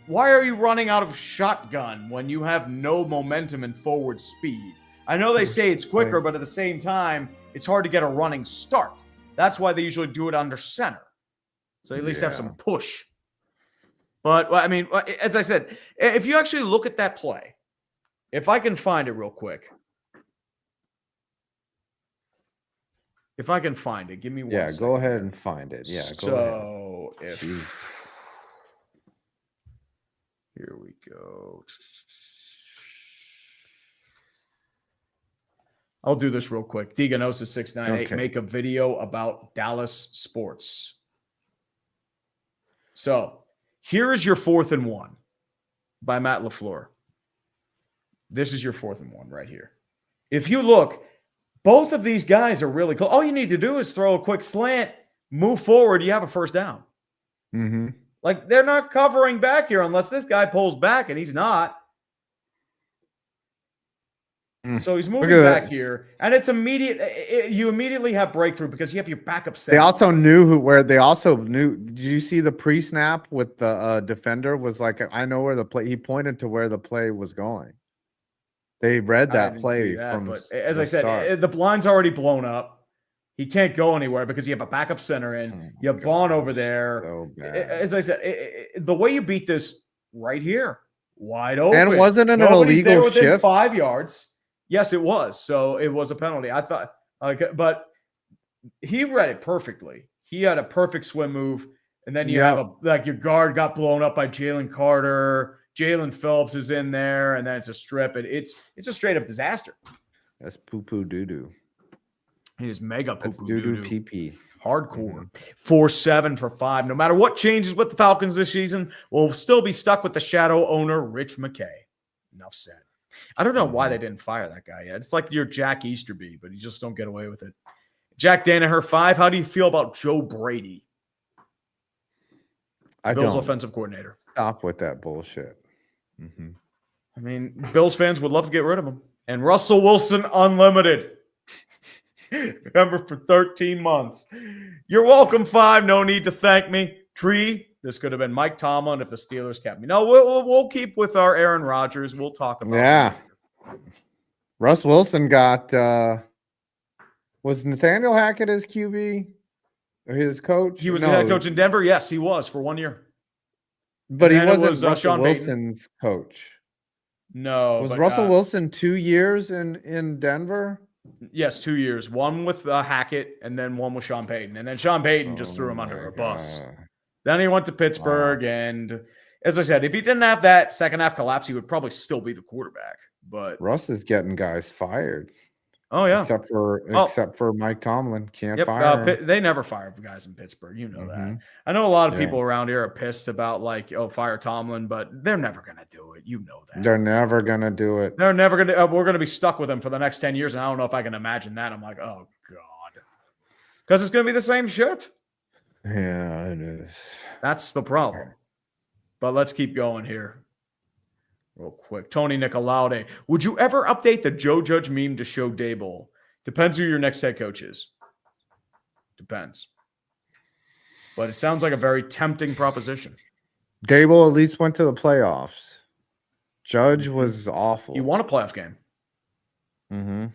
why are you running out of shotgun when you have no momentum and forward speed? I know they say it's quicker, but at the same time, it's hard to get a running start. That's why they usually do it under center. So at least have some push. But, I mean, as I said, if you actually look at that play, if I can find it real quick. If I can find it, give me one second. Yeah, go ahead and find it. Yeah, go ahead. Here we go. I'll do this real quick. Deganosis698, make a video about Dallas sports. So here is your 4th and 1 by Matt LaFleur. This is your 4th and 1 right here. If you look, both of these guys are really close. All you need to do is throw a quick slant, move forward, you have a first down. Mm-hmm. Like, they're not covering back here unless this guy pulls back, and he's not. So he's moving back here, and it's immediate. You immediately have breakthrough because you have your backup set. They also knew They also knew. Did you see the pre-snap with the defender? Was like, I know where the play. He pointed to where the play was going. They read that play but as I said, the blind's already blown up. He can't go anywhere because you have a backup center in. You have Bond over there. So bad. As I said, the way you beat this right here, wide open, and wasn't an Nobody's there illegal within shift. 5 yards. Yes, it was. So it was a penalty. I thought, but he read it perfectly. He had a perfect swim move, and then you have your guard got blown up by Jalen Carter. Jalen Phillips is in there, and then it's a strip. It's a straight up disaster. That's poo poo doo doo. He is mega poo poo doo doo pee pee. Hardcore. 4-7 for 5. No matter what changes with the Falcons this season, we'll still be stuck with the shadow owner, Rich McKay. Enough said. I don't know why they didn't fire that guy yet. It's like your Jack Easterby, but you just don't get away with it. Jack Danaher, 5. How do you feel about Joe Brady? Bills offensive coordinator. Stop with that bullshit. Mm-hmm. I mean, Bills fans would love to get rid of him. And Russell Wilson, unlimited. Remember, for 13 months. You're welcome, 5. No need to thank me. Tree. This could have been Mike Tomlin if the Steelers kept me. No, we'll keep with our Aaron Rodgers. We'll talk about it. Russ Wilson got was Nathaniel Hackett his QB or his coach? He was the head coach in Denver. Yes, he was for 1 year. But he wasn't Russell Wilson's coach. No. Was Russell Wilson 2 years in Denver? Yes, 2 years. One with Hackett and then one with Sean Payton. And then Sean Payton just threw him under a bus. Then he went to Pittsburgh, and as I said, if he didn't have that second half collapse, he would probably still be the quarterback. But Russ is getting guys fired. Oh yeah, except for Mike Tomlin, can't fire him. They never fire guys in Pittsburgh. You know that. I know a lot of people around here are pissed about fire Tomlin, but they're never gonna do it. You know that. They're never gonna do it. They're never gonna. We're gonna be stuck with him for the next 10 years, and I don't know if I can imagine that. I'm like, oh god, because it's gonna be the same shit. Yeah, it is. That's the problem. But let's keep going here. Real quick. Tony Nicolaude. Would you ever update the Joe Judge meme to show Daboll? Depends who your next head coach is. Depends. But it sounds like a very tempting proposition. Daboll at least went to the playoffs. Judge was awful. He won a playoff game. Mm-hmm.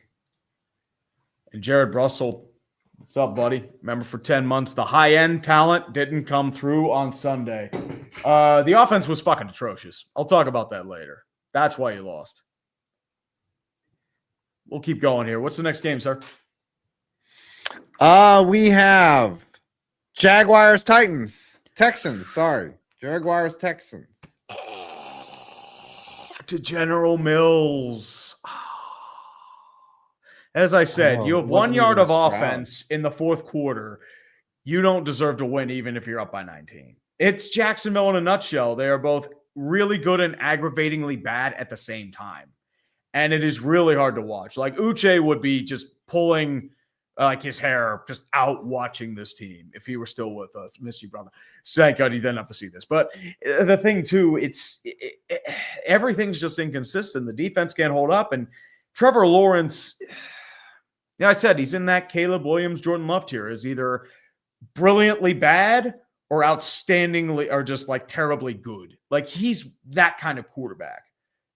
And Jared Russell, what's up, buddy? Remember, for 10 months, the high-end talent didn't come through on Sunday. The offense was fucking atrocious. I'll talk about that later. That's why you lost. We'll keep going here. What's the next game, sir? We have Texans, sorry. Jaguars, Texans. To General Mills. As I said, you have 1 yard of offense in the fourth quarter. You don't deserve to win even if you're up by 19. It's Jacksonville in a nutshell. They are both really good and aggravatingly bad at the same time. And it is really hard to watch. Like, Uche would be just pulling his hair just out watching this team if he were still with us. Miss you, brother. Thank God you didn't have to see this. But the thing, too, everything's just inconsistent. The defense can't hold up. And Trevor Lawrence, I said he's in that Caleb Williams, Jordan Love tier. Is either brilliantly bad or outstandingly or just like terribly good. Like he's that kind of quarterback.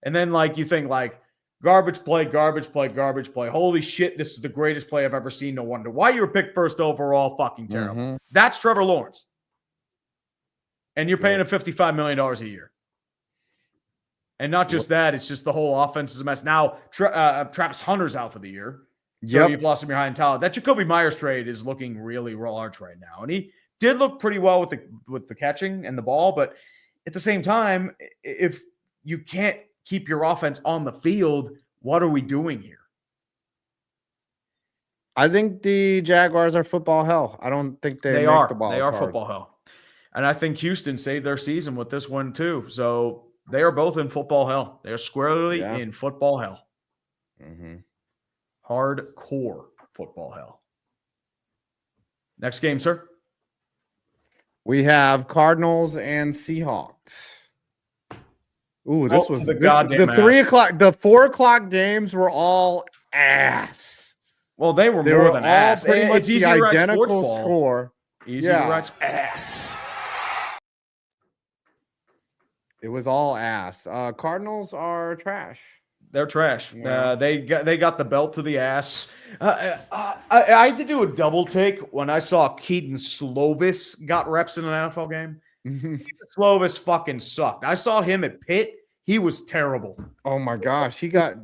And then like you think like garbage play, garbage play, garbage play. Holy shit, this is the greatest play I've ever seen. No wonder why you were picked first overall. Fucking terrible. That's Trevor Lawrence. And you're paying him $55 million a year. And not just that, it's just the whole offense is a mess. Now, Travis Hunter's out for the year. So you've lost some of your high end talent. That Jacoby Myers trade is looking really large right now. And he did look pretty well with the catching and the ball. But at the same time, if you can't keep your offense on the field, what are we doing here? I think the Jaguars are football hell. I don't think they make the ball. They are football hell. And I think Houston saved their season with this one too. So they are both in football hell. They are squarely in football hell. Hardcore football hell. Next game, sir. We have Cardinals and Seahawks. Ooh, this was the 3 o'clock. The 4 o'clock games were all ass. Well, they were more than ass. Pretty much the identical score. Easy to write ass. It was all ass. Cardinals are trash. They're trash. Yeah. They got the belt to the ass. I had to do a double take when I saw Keaton Slovis got reps in an NFL game. Slovis fucking sucked. I saw him at Pitt. He was terrible. Oh my gosh. He was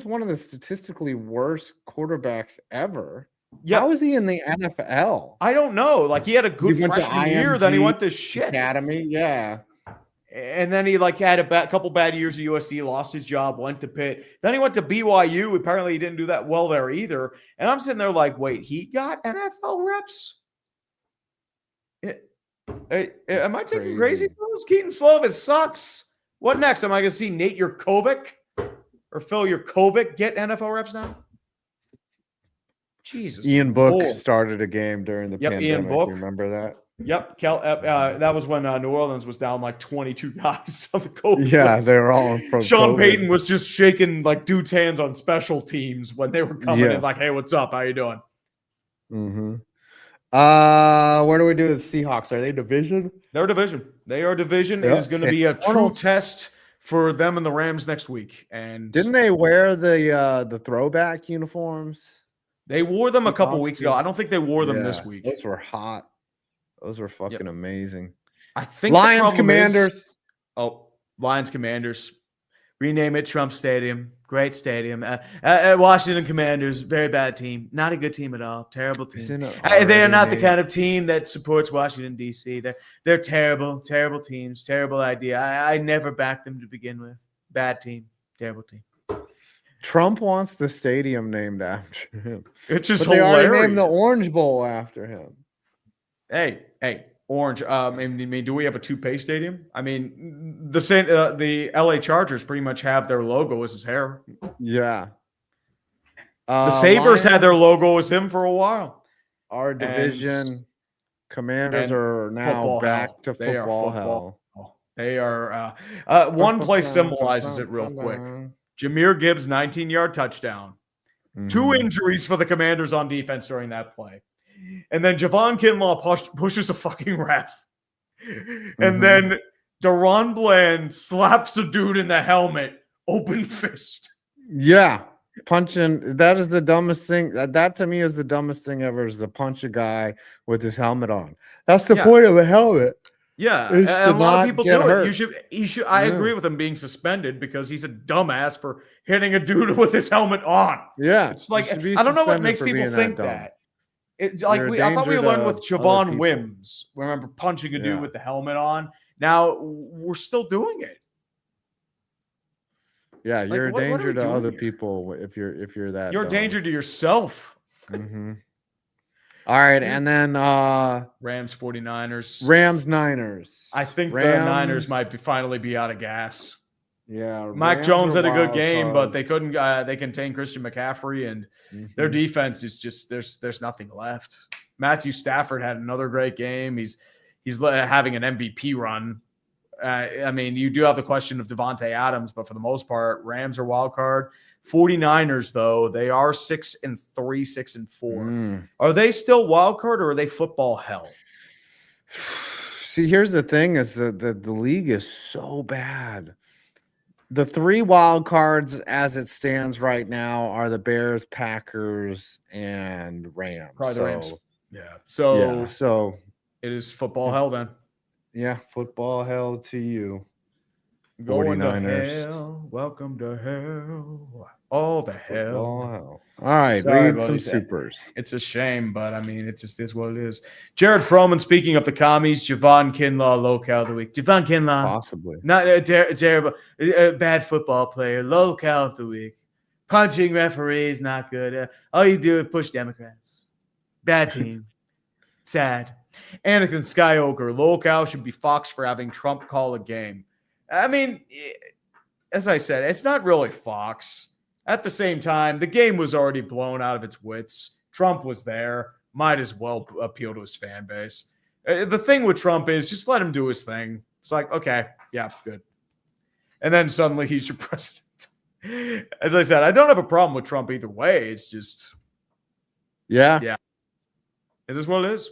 one of the statistically worst quarterbacks ever. Yeah. How is he in the NFL? I don't know. Like he had a good freshman year, then he went to shit. Academy, yeah. And then he like had a couple bad years at USC, lost his job, went to Pitt. Then he went to BYU. Apparently he didn't do that well there either. And I'm sitting there like, wait, he got NFL reps? Am I taking crazy pills? Keaton Slovis sucks. What next? Am I going to see Nate Yurkovich or Phil Yurkovich get NFL reps now? Jesus. Ian Book started a game during the pandemic. Ian Book. You remember that? Yep. That was when New Orleans was down like 22 guys on the COVID. Yeah, they were all from Sean Payton was just shaking like dudes' hands on special teams when they were coming in like, hey, what's up? How you doing? Where do we do the Seahawks? Are they division? They're division. They are division. It is going to be a true test for them and the Rams next week. And didn't they wear the throwback uniforms? They wore them a couple weeks ago. I don't think they wore them this week. Those were hot. Those were fucking amazing. I think Lions Commanders. Lions Commanders. Rename it Trump Stadium. Great stadium. Washington Commanders, very bad team. Not a good team at all. Terrible team. They are not the kind of team that supports Washington, D.C. They're terrible, terrible teams. Terrible idea. I never backed them to begin with. Bad team. Terrible team. Trump wants the stadium named after him. It's just hilarious. They already named the Orange Bowl after him. Hey, Orange. I mean, do we have a toupee stadium? I mean, the LA Chargers pretty much have their logo as his hair. Yeah. The Sabres had their logo as him for a while. Our division Commanders are now back to football hell. They are. One play symbolizes it real quick. Jahmyr Gibbs, 19-yard touchdown. 2 injuries for the Commanders on defense during that play. And then Javon Kinlaw pushes a fucking ref. And then Deron Bland slaps a dude in the helmet, open fist. Yeah. Punching. That is the dumbest thing. That to me is the dumbest thing ever, is to punch a guy with his helmet on. That's the point of a helmet. Yeah, and a lot of people do it. He should. I agree with him being suspended because he's a dumbass for hitting a dude with his helmet on. Yeah, it's like I don't know what makes people think that. It's like I thought we learned with Javon Wims. Remember punching a dude with the helmet on? Now we're still doing it. Yeah, you're a danger to other people if you're that. You're a danger to yourself. All right, and then Rams 49ers. Rams Niners. I think the Niners might finally be out of gas. Yeah. Mac Jones had a good game, but they couldn't they contained Christian McCaffrey, and their defense is just there's nothing left. Matthew Stafford had another great game. He's having an MVP run. I mean, you do have the question of Devontae Adams, but for the most part, Rams are wild card. 49ers, though, they are 6-3, 6-4. Are they still wild card or are they football hell? See, here's the thing: is that the league is so bad. The 3 wild cards, as it stands right now, are the Bears, Packers, and Rams. Probably the Rams. Yeah. So it is football hell then. Yeah, football hell to you. Going to hell. Welcome to hell. All the hell. All right, Sorry, read some buddy. supers. It's a shame, but I mean, it just is what it is. Jared Froman, speaking of the commies, Javon Kinlaw, locale of the week. Javon Kinlaw. Possibly. Not a terrible, bad football player. Locale of the week. Punching referees, not good. All you do is push Democrats. Bad team. Sad. Anakin Skyoker, locale should be Fox for having Trump call a game. I mean, as I said, it's not really Fox. At the same time, the game was already blown out of its wits. Trump was there. Might as well appeal to his fan base. The thing with Trump is just let him do his thing. It's like, okay, yeah, good. And then suddenly he's your president. As I said, I don't have a problem with Trump either way. It's just, yeah. It is what it is.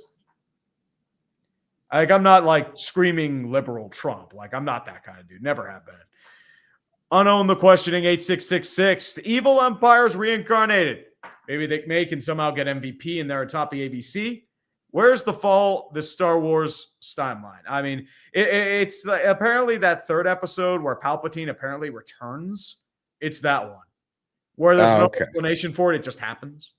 Like, I'm not like screaming liberal Trump. Like, I'm not that kind of dude. Never have been. Unown the questioning 8666. The evil empires reincarnated. Maybe they can somehow get MVP and they're atop the ABC. Where's the fall, the Star Wars timeline? I mean, it's apparently that 3rd episode where Palpatine apparently returns. It's that one where there's no explanation for it. It just happens.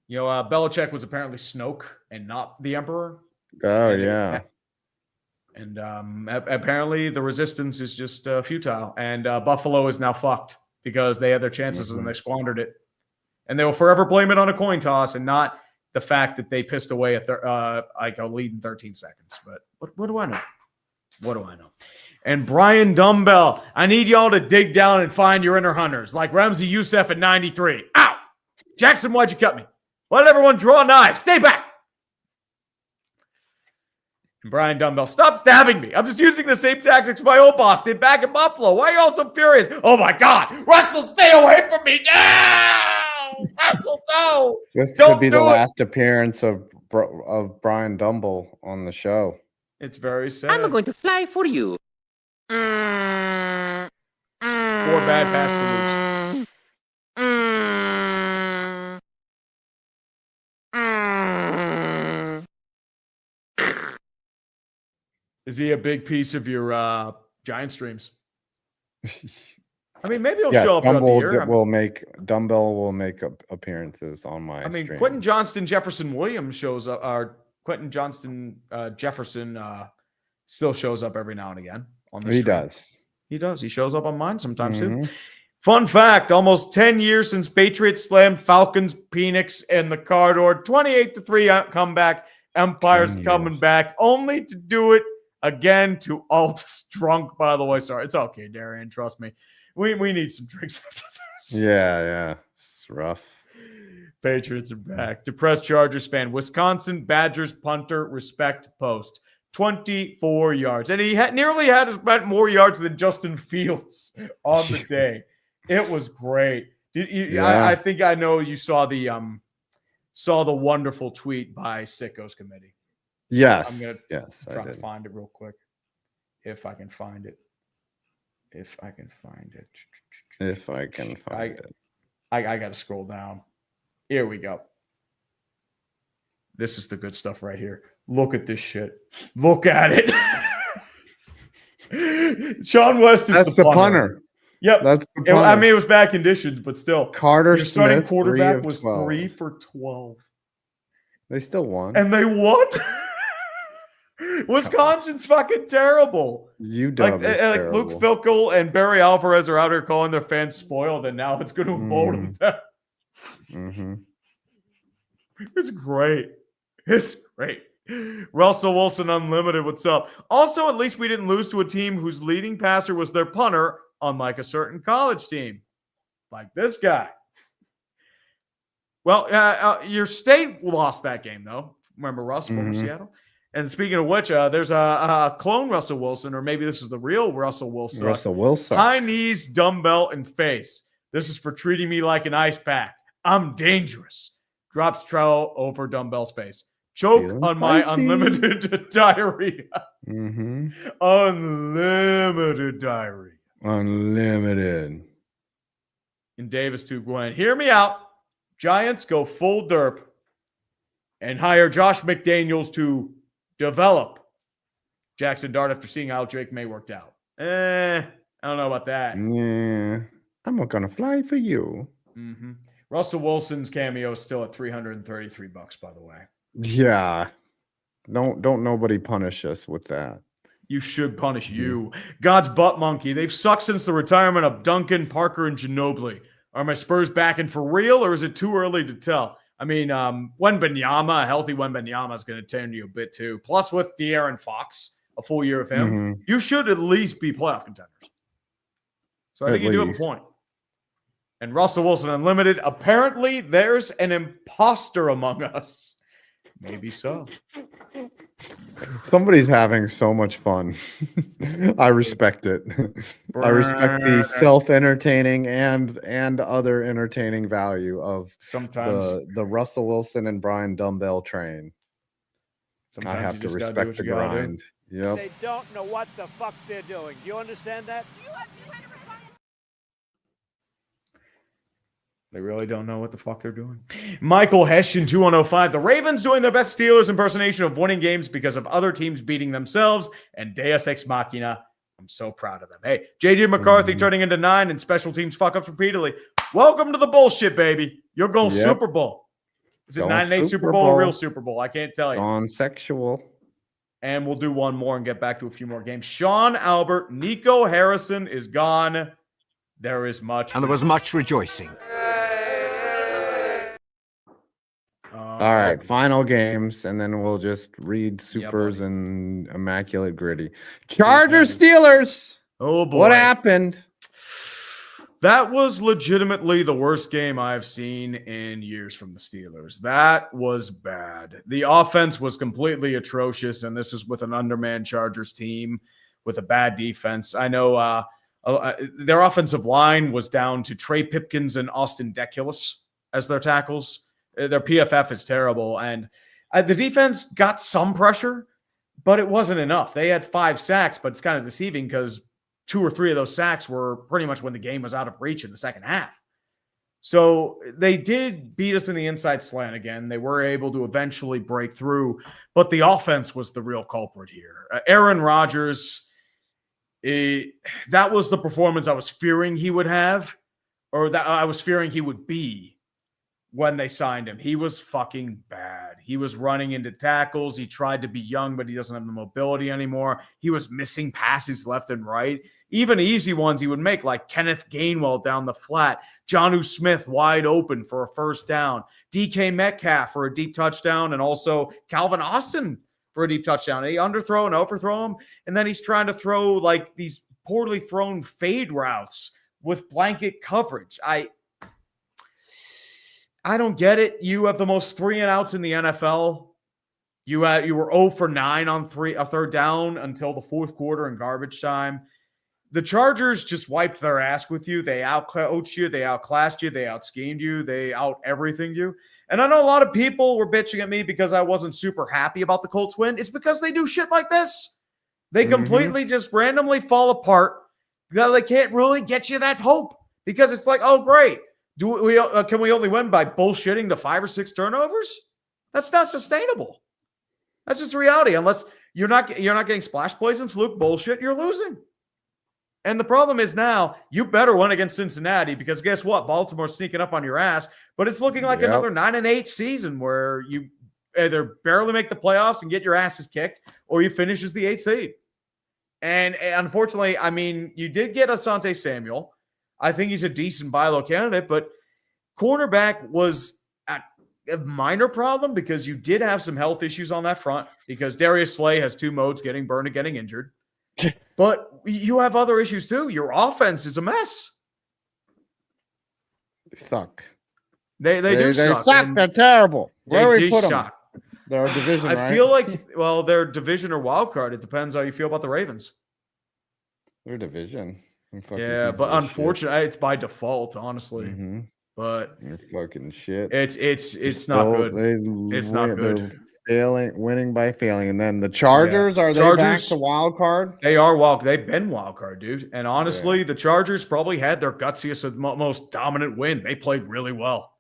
You know, Belichick was apparently Snoke and not the Emperor. Oh, yeah. And apparently the resistance is just futile. And Buffalo is now fucked because they had their chances and they squandered it. And they will forever blame it on a coin toss and not the fact that they pissed away a lead in 13 seconds. But what do I know? What do I know? And Brian Dumbbell, I need y'all to dig down and find your inner hunters, like Ramsey Youssef at 93. Ow! Jackson, why'd you cut me? Why did everyone draw knives? Stay back! And Brian Dumbbell, stop stabbing me. I'm just using the same tactics my old boss did back in Buffalo. Why are y'all so furious? Oh my God! Russell, stay away from me! No! Russell, no! This could be the last appearance of Brian Dumbbell on the show. It's very sad. I'm going to fly for you. 4 bad pass salutes. Is he a big piece of your Giant streams? I mean, maybe he'll show up throughout the year. Dumbbell will make appearances on my streams. Quentin Johnston Jefferson Williams shows up. Quentin Johnston Jefferson still shows up every now and again on the stream. He does. He shows up on mine sometimes too. Fun fact, almost 10 years since Patriots slammed Falcons, Phoenix, and the car door. 28-3 comeback. Empire's coming back, only to do it again to Altus drunk, by the way. Sorry. It's okay, Darian. Trust me. We need some drinks after this. Yeah. It's rough. Patriots are back. Depressed Chargers fan. Wisconsin Badgers punter respect post. 24 yards. And he nearly had more yards than Justin Fields on the day. It was great. I think I know you saw the wonderful tweet by Sicko's Committee. Yes. I'm going to try to find it real quick. If I can find it. I got to scroll down. Here we go. This is the good stuff right here. Look at this shit. Look at it. Sean West is the punter. Yep. That's the punter. I mean, it was bad conditions, but still. Carter Smith, starting quarterback 3 was 3 for 12. They still won. And they won? Wisconsin's fucking terrible. Like Luke Fickell and Barry Alvarez are out here calling their fans spoiled, and now it's going to embolden them. It's great. It's great. Russell Wilson Unlimited, what's up? Also, at least we didn't lose to a team whose leading passer was their punter, unlike a certain college team. Like this guy. Well, your state lost that game, though. Remember Russ from Seattle? And speaking of which, there's a clone Russell Wilson, or maybe this is the real Russell Wilson. Russell Wilson. High knees, dumbbell, and face. This is for treating me like an ice pack. I'm dangerous. Drops trowel over dumbbell's face. Choke on my unlimited diarrhea. Mm-hmm. Unlimited diarrhea. Unlimited. And Davis to Gwen. Hear me out. Giants go full derp and hire Josh McDaniels to develop Jackson Dart after seeing how Drake May worked out. I don't know about that. Yeah. I'm not gonna fly for you. Mm-hmm. Russell Wilson's cameo is still at $333, by the way. Yeah. Don't nobody punish us with that. You should punish you. God's butt monkey. They've sucked since the retirement of Duncan, Parker, and Ginobili. Are my Spurs back in for real, or is it too early to tell? I mean, Wembanyama, a healthy Wembanyama is going to turn you a bit too. Plus, with De'Aaron Fox, a full year of him, you should at least be playoff contenders. So I think you do have a point. And Russell Wilson Unlimited, apparently there's an imposter among us. Maybe so. Somebody's having so much fun. I respect it. I respect the self-entertaining and other entertaining value of sometimes the Russell Wilson and Brian Dumbbell train. Sometimes I have to respect the grind. Yep. They don't know what the fuck they're doing. Do you understand that? They really don't know what the fuck they're doing. Michael Hessian, 2105. The Ravens doing their best Steelers impersonation of winning games because of other teams beating themselves and Deus Ex Machina. I'm so proud of them. Hey, JJ McCarthy turning into 9 and special teams fuck ups repeatedly. Welcome to the bullshit, baby. You're going Super Bowl. Is it 9-8 Super Bowl or real Super Bowl? I can't tell you. On sexual. And we'll do one more and get back to a few more games. Sean Albert, Nico Harrison is gone. There is much. And there was much rejoicing. All right, final games, and then we'll just read supers and immaculate gritty. Chargers, Steelers. Oh boy, what happened? That was legitimately the worst game I've seen in years from the Steelers. That was bad. The offense was completely atrocious, and this is with an undermanned Chargers team with a bad defense. I know their offensive line was down to Trey Pipkins and Austin Deculus as their tackles. Their PFF is terrible. And the defense got some pressure, but it wasn't enough. They had 5 sacks, but it's kind of deceiving because 2 or 3 of those sacks were pretty much when the game was out of reach in the second half. So they did beat us in the inside slant again. They were able to eventually break through, but the offense was the real culprit here. Aaron Rodgers, that was the performance I was fearing he would have, or that I was fearing he would be. When they signed him, he was fucking bad. He was running into tackles. He tried to be young, but he doesn't have the mobility anymore. He was missing passes left and right. Even easy ones he would make, like Kenneth Gainwell down the flat, Jonnu Smith wide open for a first down, DK Metcalf for a deep touchdown, and also Calvin Austin for a deep touchdown. He underthrow and overthrow him, and then he's trying to throw like these poorly thrown fade routes with blanket coverage. I don't get it. You have the most 3-and-outs in the NFL. You were 0 for 9 on a third down until the fourth quarter in garbage time. The Chargers just wiped their ass with you. They out-coached you. They outclassed you. They out-schemed you. They out-everything you. And I know a lot of people were bitching at me because I wasn't super happy about the Colts win. It's because they do shit like this. They completely just randomly fall apart. They can't really get you that hope because it's like, oh, great. Can we only win by bullshitting the 5 or 6 turnovers? That's not sustainable. That's just reality. Unless you're not getting splash plays and fluke bullshit, you're losing. And the problem is now you better win against Cincinnati because guess what? Baltimore's sneaking up on your ass. But it's looking like another 9-8 season where you either barely make the playoffs and get your asses kicked, or you finish as the 8th seed. And unfortunately, I mean, you did get Asante Samuel. I think he's a decent buy low candidate, but cornerback was a minor problem because you did have some health issues on that front because Darius Slay has 2 modes, getting burned and getting injured. But you have other issues too. Your offense is a mess. They suck. They do suck. They suck. They're terrible. Where do we put them? They're a division, right? I feel like, well, they're division or wild card. It depends how you feel about the Ravens. They're division. Yeah, but unfortunately, it's by default, honestly. Mm-hmm. But they're fucking shit. It's not good. It's not good. Winning by failing. And then the Chargers, are they back to wild card? They are they've been wild card, dude. And honestly, the Chargers probably had their gutsiest, most dominant win. They played really well.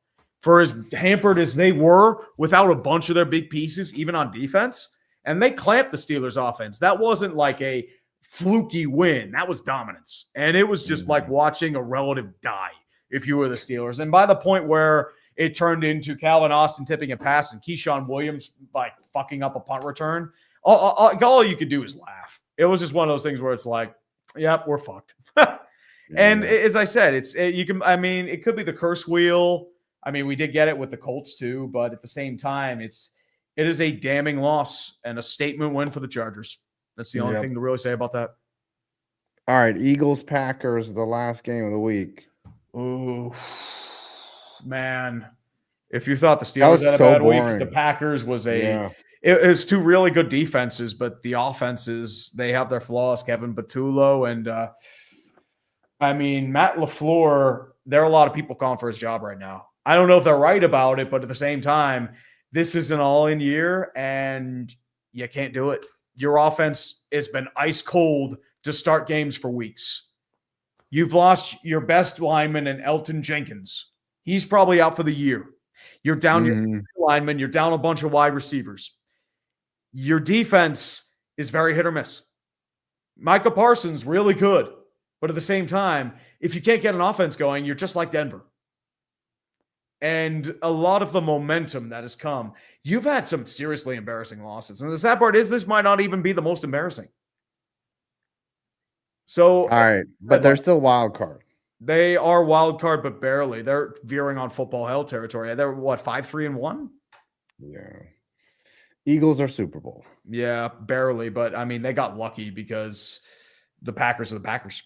For as hampered as they were without a bunch of their big pieces, even on defense, and they clamped the Steelers offense. That wasn't like a fluky win. That was dominance. And it was just like watching a relative die if you were the Steelers. And by the point where it turned into Calvin Austin tipping a pass and Keyshawn Williams like fucking up a punt return, all you could do is laugh. It was just one of those things where it's like, yep, we're fucked. And as I said, it could be the curse wheel. I mean, we did get it with the Colts too, but at the same time, it is a damning loss and a statement win for the Chargers. That's the only thing to really say about that. All right, Eagles, Packers, the last game of the week. Ooh, man. If you thought the Steelers had a bad week, the Packers was it was two really good defenses, but the offenses, they have their flaws. Kevin Patullo and Matt LaFleur, there are a lot of people calling for his job right now. I don't know if they're right about it, but at the same time, this is an all-in year, and you can't do it. Your offense has been ice cold to start games for weeks. You've lost your best lineman in Elton Jenkins. He's probably out for the year. You're down your lineman. You're down a bunch of wide receivers. Your defense is very hit or miss. Micah Parsons, really good. But at the same time, if you can't get an offense going, you're just like Denver. And a lot of the momentum that has come, you've had some seriously embarrassing losses. And the sad part is this might not even be the most embarrassing. So, all right, but they're still wild card. They are wild card, but barely. They're veering on football hell territory. They're 5-3-1? Yeah. Eagles are Super Bowl. Yeah, barely. But they got lucky because the Packers are the Packers.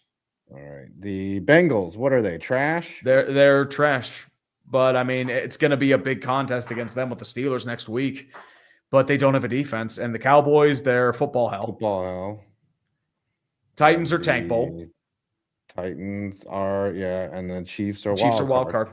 All right. The Bengals, what are they? Trash? They're trash. But it's going to be a big contest against them with the Steelers next week. But they don't have a defense. And the Cowboys, they're football hell. Football hell. Titans are tank bowl. Titans are, and then Chiefs are wild card.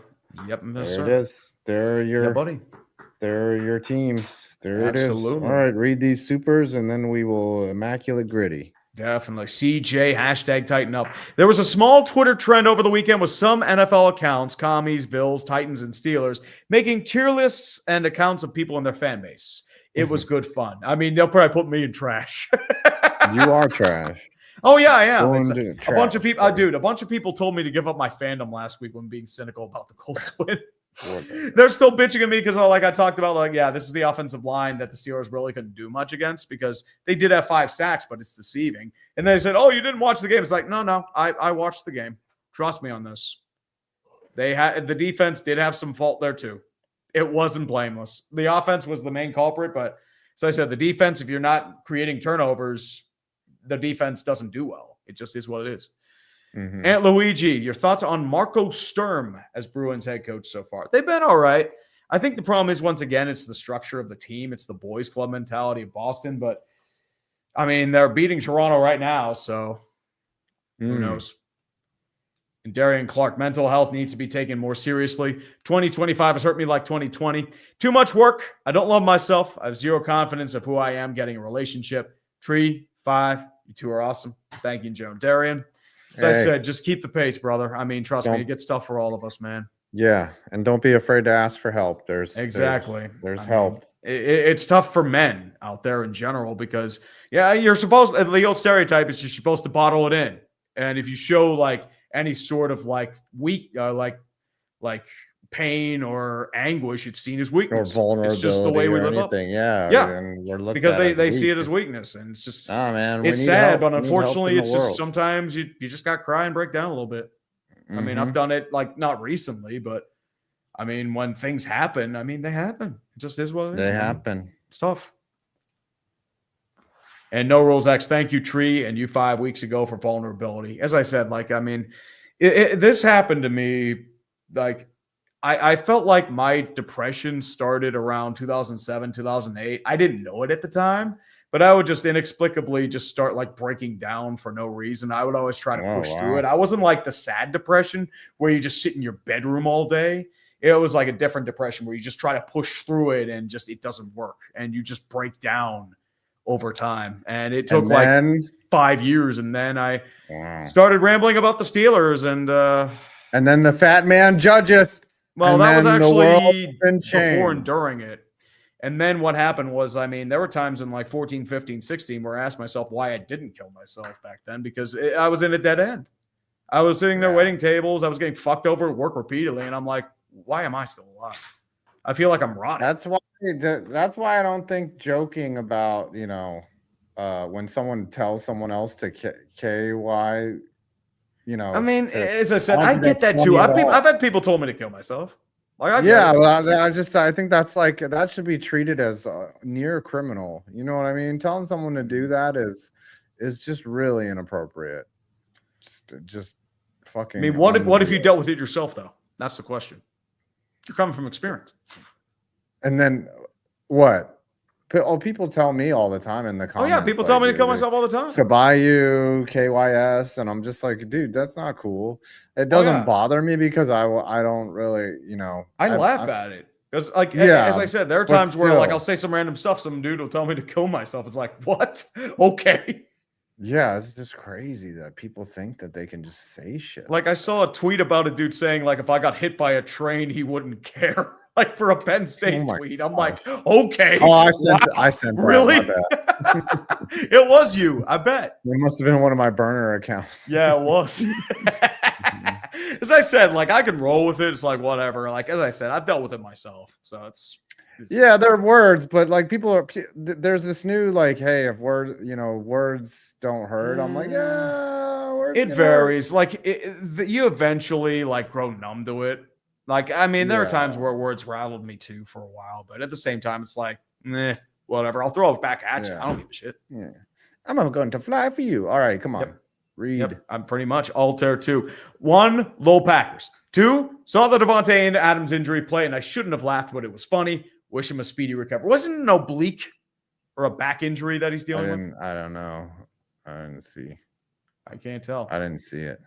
Yep. There it is. They're your teams. There Absolutely. It is. All right, read these supers, and then we will immaculate gritty. Definitely. CJ, hashtag tighten up. There was a small Twitter trend over the weekend with some NFL accounts, Commies, Bills, Titans, and Steelers, making tier lists and accounts of people in their fan base. It was good fun. They'll probably put me in trash. You are trash. Oh, yeah, I am. A bunch of people, a bunch of people told me to give up my fandom last week when being cynical about the Colts win. They're still bitching at me because, like I talked about, this is the offensive line that the Steelers really couldn't do much against because they did have 5 sacks, but it's deceiving. And they said, "Oh, you didn't watch the game." It's like, no, I watched the game. Trust me on this. The defense did have some fault there too. It wasn't blameless. The offense was the main culprit, but as I said, the defense, if you're not creating turnovers, the defense doesn't do well. It just is what it is. Aunt Luigi, your thoughts on Marco Sturm as Bruins head coach so far? They've been all right. I think the problem is, once again, it's the structure of the team. It's the boys club mentality of Boston. But, they're beating Toronto right now, so who knows? And Darian Clark, mental health needs to be taken more seriously. 2025 has hurt me like 2020. Too much work. I don't love myself. I have zero confidence of who I am getting a relationship. Tree, 5, you two are awesome. Thank you, Joe. Darian. As I said, just keep the pace, brother. Trust me, it gets tough for all of us, man. Yeah, and don't be afraid to ask for help. There's help. It's tough for men out there in general because, you're supposed, the old stereotype is you're supposed to bottle it in. And if you show any sort of weak, pain or anguish, it's seen as weakness. Or vulnerability. It's just the way we live up. Yeah. And we're because they see it as weakness, and it's just, man, it's sad, but unfortunately, it's just sometimes you just got to cry and break down a little bit. I've done it not recently, but when things happen, they happen. It just is what it is. They happen. It's tough. And No Rules X, thank you, Tree, and you 5 weeks ago for vulnerability. As I said, this happened to me. I felt like my depression started around 2007, 2008. I didn't know it at the time, but I would just inexplicably just start like breaking down for no reason. I would always try to push through it. I wasn't like the sad depression where you just sit in your bedroom all day. It was like a different depression where you just try to push through it and just it doesn't work and you just break down over time. And it took like 5 years, and then I started rambling about the Steelers, and then the fat man judgeth. Well, that was actually before and during it. And then what happened was, I mean, there were times in like 14, 15, 16 where I asked myself why I didn't kill myself back then, because I was in a dead end. I was sitting there waiting tables. I was getting fucked over at work repeatedly. And I'm like, why am I still alive? I feel like I'm rotting. That's why I don't think joking about, when someone tells someone else to KY, I mean, as I said, I get that too. I've had people told me to kill myself. Like, I think that's like, that should be treated as near criminal. You know what I mean? Telling someone to do that is just really inappropriate. Just fucking. I mean, what if you dealt with it yourself though? That's the question. You're coming from experience. And then what? Oh, people tell me all the time in the comments. Oh yeah, people tell me to kill myself all the time. Sabayu, KYS, and I'm just like, dude, that's not cool. It doesn't bother me because I don't really, I laugh at it. Because like, as I said, there are times where like I'll say some random stuff, some dude will tell me to kill myself. It's like, what? Okay. Yeah, it's just crazy that people think that they can just say shit. Like I saw a tweet about a dude saying like if I got hit by a train, he wouldn't care. Like for a Penn State tweet. I'm like, okay. Oh, I sent that. Really? It was you, I bet. It must have been one of my burner accounts. Yeah, it was. As I said, like I can roll with it. It's like whatever. Like as I said, I've dealt with it myself. So it's yeah, they're words, but like there's this new like, hey, if words don't hurt. I'm like, yeah, words. It varies. Like you eventually like grow numb to it. Like, I mean, there are times where words rattled me too for a while, but at the same time, it's like, whatever. I'll throw it back at you. I don't give a shit. Yeah. I'm going to fly for you. All right, come on. Read. Yep. I'm pretty much Altair 2. 1, low Packers. 2, saw the Devontae Adams injury play, and I shouldn't have laughed, but it was funny. Wish him a speedy recovery. Wasn't it an oblique or a back injury that he's dealing with? I don't know. I didn't see. I can't tell. I didn't see it.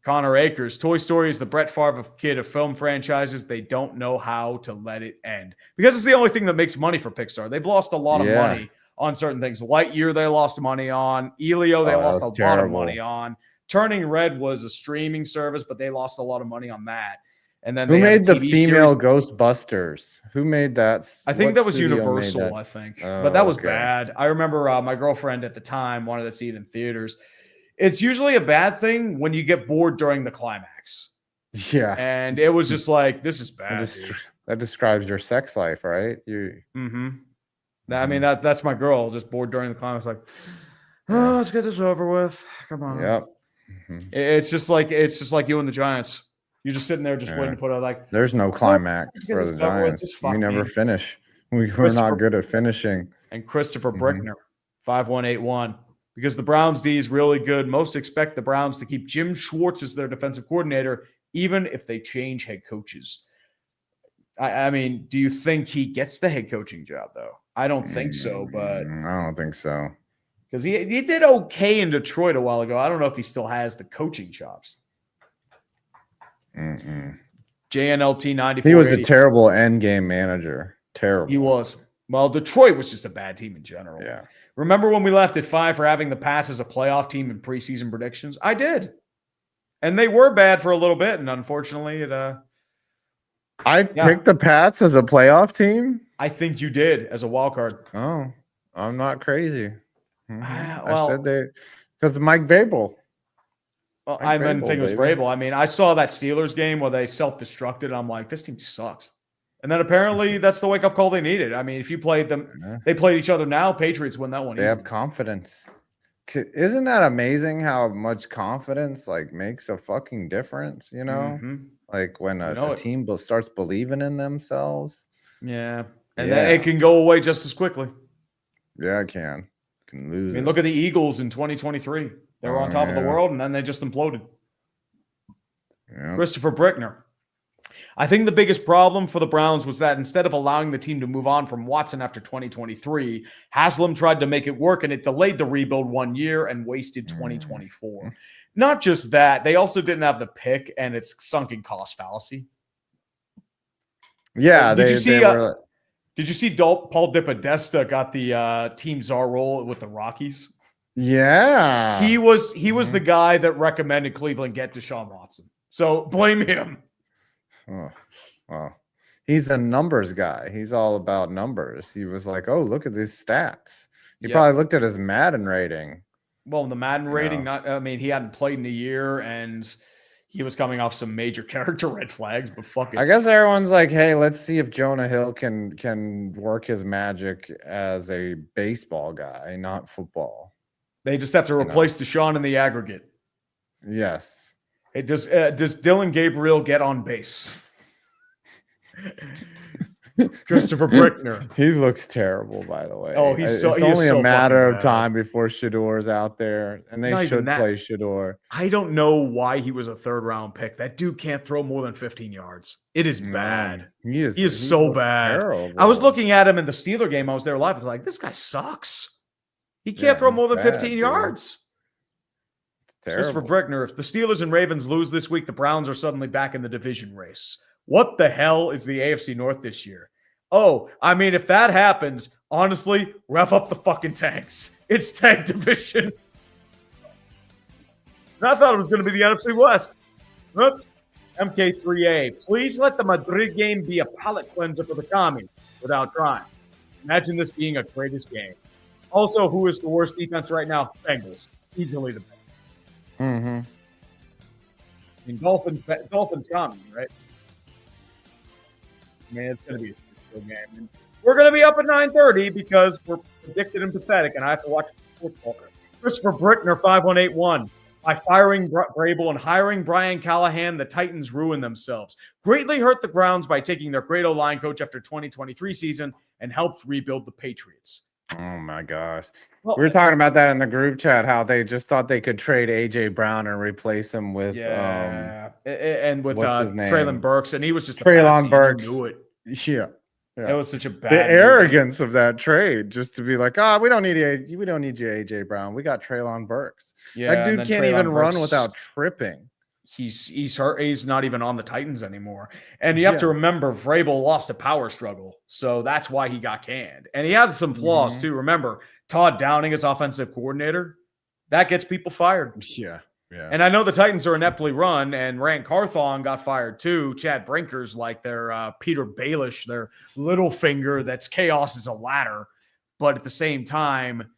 Connor Akers, Toy Story is the Brett Favre kid of film franchises. They don't know how to let it end because it's the only thing that makes money for Pixar. They've lost a lot of money on certain things. Lightyear, they lost money on. Elio, they lost a lot of money on. Turning Red was a streaming service, but they lost a lot of money on that. And then who made the female Ghostbusters? Who made that? I think that was Universal, I think. But that was bad. I remember my girlfriend at the time wanted to see it in theaters. It's usually a bad thing when you get bored during the climax. Yeah. And it was just like, this is bad. That describes your sex life, right? I mean, that's my girl, just bored during the climax. Like, oh, let's get this over with. Come on. Yep. It's just like you and the Giants. You're just sitting there just waiting to put out like. There's no climax for the Giants. We never finish. We're not good at finishing. And Christopher Brickner, 5181. Because the Browns D is really good. Most expect the Browns to keep Jim Schwartz as their defensive coordinator, even if they change head coaches. I mean, do you think he gets the head coaching job, though? I don't think so, but I don't think so. Because he did okay in Detroit a while ago. I don't know if he still has the coaching chops. JNLT 94. He was a terrible end game manager. Terrible. He was. Well, Detroit was just a bad team in general. Yeah. Remember when we left at 5 for having the Pats as a playoff team in preseason predictions? I did. And they were bad for a little bit, and unfortunately I picked the Pats as a playoff team? I think you did as a wild card. Oh, I'm not crazy. I said because Mike Daboll. Well, I didn't think it was Vrabel. I mean, I saw that Steelers game where they self-destructed. I'm like, this team sucks. And then apparently that's the wake-up call they needed. I mean, if you played them, they played each other now. Patriots win that one. They have confidence. Isn't that amazing how much confidence like makes a fucking difference? You know, like when a team starts believing in themselves. Yeah, and then it can go away just as quickly. Yeah, it can lose. I mean, look at the Eagles in 2023. They were on top of the world, and then they just imploded. Yeah. Christopher Brickner. I think the biggest problem for the Browns was that instead of allowing the team to move on from Watson after 2023, Haslam tried to make it work, and it delayed the rebuild 1 year and wasted 2024. Not just that, they also didn't have the pick, and it's sunken cost fallacy. Yeah, did you see Paul DePodesta got the team czar role with the Rockies? Yeah. He was the guy that recommended Cleveland get Deshaun Watson. So blame him. Oh, well, he's a numbers guy. He's all about numbers. He was like, "Oh, look at these stats." He probably looked at his Madden rating. Well, the Madden rating, he hadn't played in a year, and he was coming off some major character red flags. But fuck it. I guess everyone's like, "Hey, let's see if Jonah Hill can work his magic as a baseball guy, not football." They just have to replace Deshaun in the aggregate. Yes. Does Dylan Gabriel get on base? Christopher Brickner. He looks terrible, by the way. Oh, it's only a matter of time before Shador's out there, and they should play Shador. I don't know why he was a third-round pick. That dude can't throw more than 15 yards. It is bad. He is so bad. Terrible. I was looking at him in the Steeler game. I was there live. I was like, this guy sucks. He can't throw more than 15 yards. Christopher Brickner, if the Steelers and Ravens lose this week, the Browns are suddenly back in the division race. What the hell is the AFC North this year? Oh, I mean, if that happens, honestly, rev up the fucking tanks. It's tank division. And I thought it was going to be the NFC West. Oops. MK3A, please let the Madrid game be a palate cleanser for the commies without trying. Imagine this being a greatest game. Also, who is the worst defense right now? Bengals. Easily the best. Mm-hmm. I mean, Dolphins coming, right? Man, it's going to be a good game. And we're going to be up at 9:30 because we're addicted and pathetic, and I have to watch football. Christopher Brickner, 5181. By firing Vrabel and hiring Brian Callahan, the Titans ruined themselves. Greatly hurt the Browns by taking their great O-line coach after 2023 season and helped rebuild the Patriots. Oh my gosh. We were talking about that in the group chat, how they just thought they could trade AJ Brown and replace him with and with Treylon Burks, and he was just Treylon Burks. Knew it. Yeah. It was such a bad the arrogance of that trade, just to be like, we don't need you, AJ Brown. We got Treylon Burks. Yeah, that dude can't even run without tripping. He's hurt. He's not even on the Titans anymore. And you have to remember, Vrabel lost a power struggle, so that's why he got canned. And he had some flaws too. Remember, Todd Downing is offensive coordinator. That gets people fired. Yeah. And I know the Titans are ineptly run, and Rand Carthon got fired too. Chad Brinker's like their Peter Baelish, their little finger that's chaos is a ladder. But at the same time,